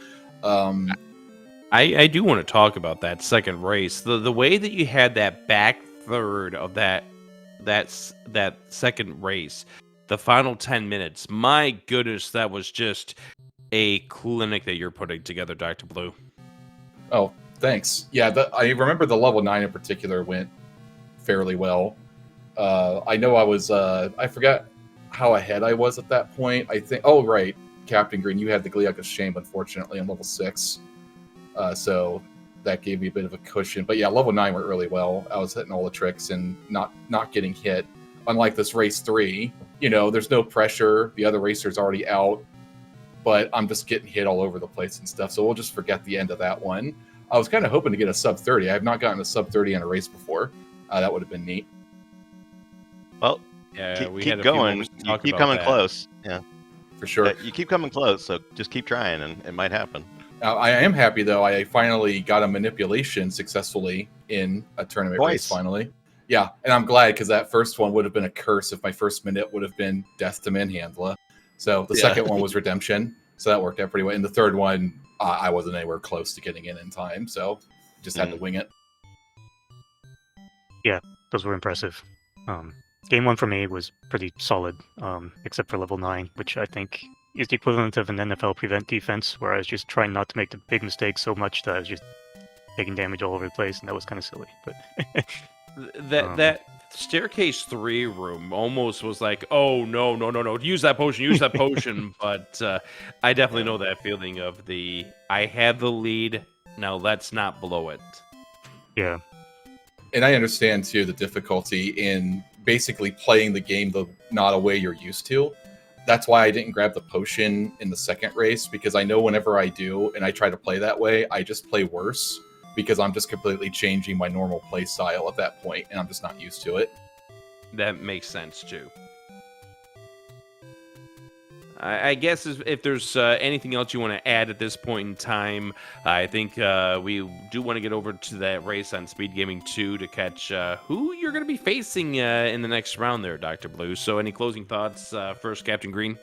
I do want to talk about that second race. The way that you had that back third of that second race, the final 10 minutes. My goodness, that was just a clinic that you're putting together, Dr. Blue. Oh, thanks. Yeah, I remember the level 9 in particular went fairly well. I know I was, I forgot how ahead I was at that point. I think, oh, right, Captain Green, you had the Gliok of Shame, unfortunately, on level 6. So that gave me a bit of a cushion. But yeah, level 9 went really well. I was hitting all the tricks and not getting hit. Unlike this race 3, there's no pressure. The other racer's already out. But I'm just getting hit all over the place and stuff. So we'll just forget the end of that one. I was kind of hoping to get a sub 30. I have not gotten a sub 30 in a race before. That would have been neat. Well, yeah, keep going. You keep coming close. Yeah, for sure. You keep coming close, so just keep trying, and it might happen. I am happy, though. I finally got a manipulation successfully in a tournament race, finally. Yeah, and I'm glad, because that first one would have been a curse if my first minute would have been death to Manhandla. So the second one was redemption, so that worked out pretty well. And the third one, I wasn't anywhere close to getting in time, so just had to wing it. Yeah, those were impressive. Game 1 for me was pretty solid, except for level 9, which I think is the equivalent of an NFL prevent defense, where I was just trying not to make the big mistakes so much that I was just taking damage all over the place, and that was kind of silly. But that staircase 3 room almost was like, oh no, use that potion. But I definitely know that feeling of I have the lead, now let's not blow it. Yeah. And I understand too the difficulty in basically playing the game not a way you're used to. That's why I didn't grab the potion in the second race, because I know whenever I do and I try to play that way, I just play worse, because I'm just completely changing my normal play style at that point, and I'm just not used to it. That makes sense too. I guess if there's anything else you want to add at this point in time, I think we do want to get over to that race on SpeedGaming 2 to catch who you're going to be facing in the next round there, Dr. Blue. So any closing thoughts first, Captain Green?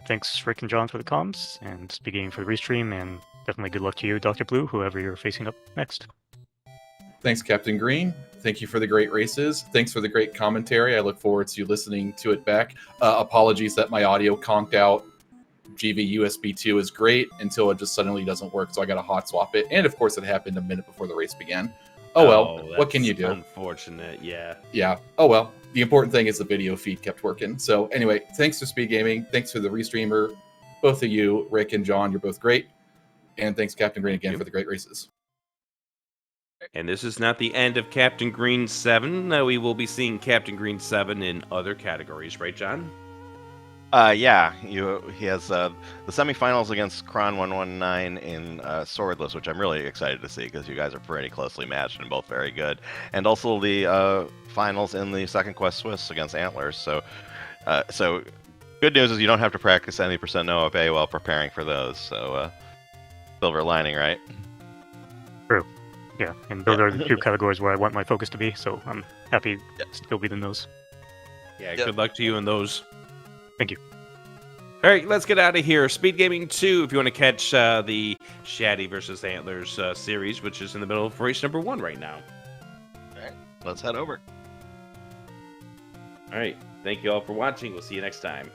Thanks, Rick and John, for the comms, and SpeedGaming for the restream, and definitely good luck to you, Dr. Blue, whoever you're facing up next. Thanks, Captain Green. Thank you for the great races. Thanks for the great commentary. I look forward to listening to it back. Apologies that my audio conked out. GV USB 2 is great until it just suddenly doesn't work, so I got to hot swap it. And of course, it happened a minute before the race began. Oh well, what can you do? Unfortunate, yeah. Yeah, oh well. The important thing is the video feed kept working. So anyway, thanks to SpeedGaming. Thanks for the restreamer. Both of you, Rick and John, you're both great. And thanks, Captain Green, again for the great races. And this is not the end of CaptainGreen7. We will be seeing CaptainGreen7 in other categories, right, John? Yeah. He has the semifinals against Kron119 in Swordless, which I'm really excited to see, because you guys are pretty closely matched and both very good. And also the finals in the Second Quest Swiss against Antlers. So good news is you don't have to practice any % no obey while preparing for those. So silver lining, right? True. Yeah, and those are the two categories where I want my focus to be, so I'm happy to still be in those. Yeah, good luck to you in those. Thank you. All right, let's get out of here. SpeedGaming 2, if you want to catch the Shaddy versus Antlers series, which is in the middle of race number 1 right now. All right, let's head over. All right, thank you all for watching. We'll see you next time.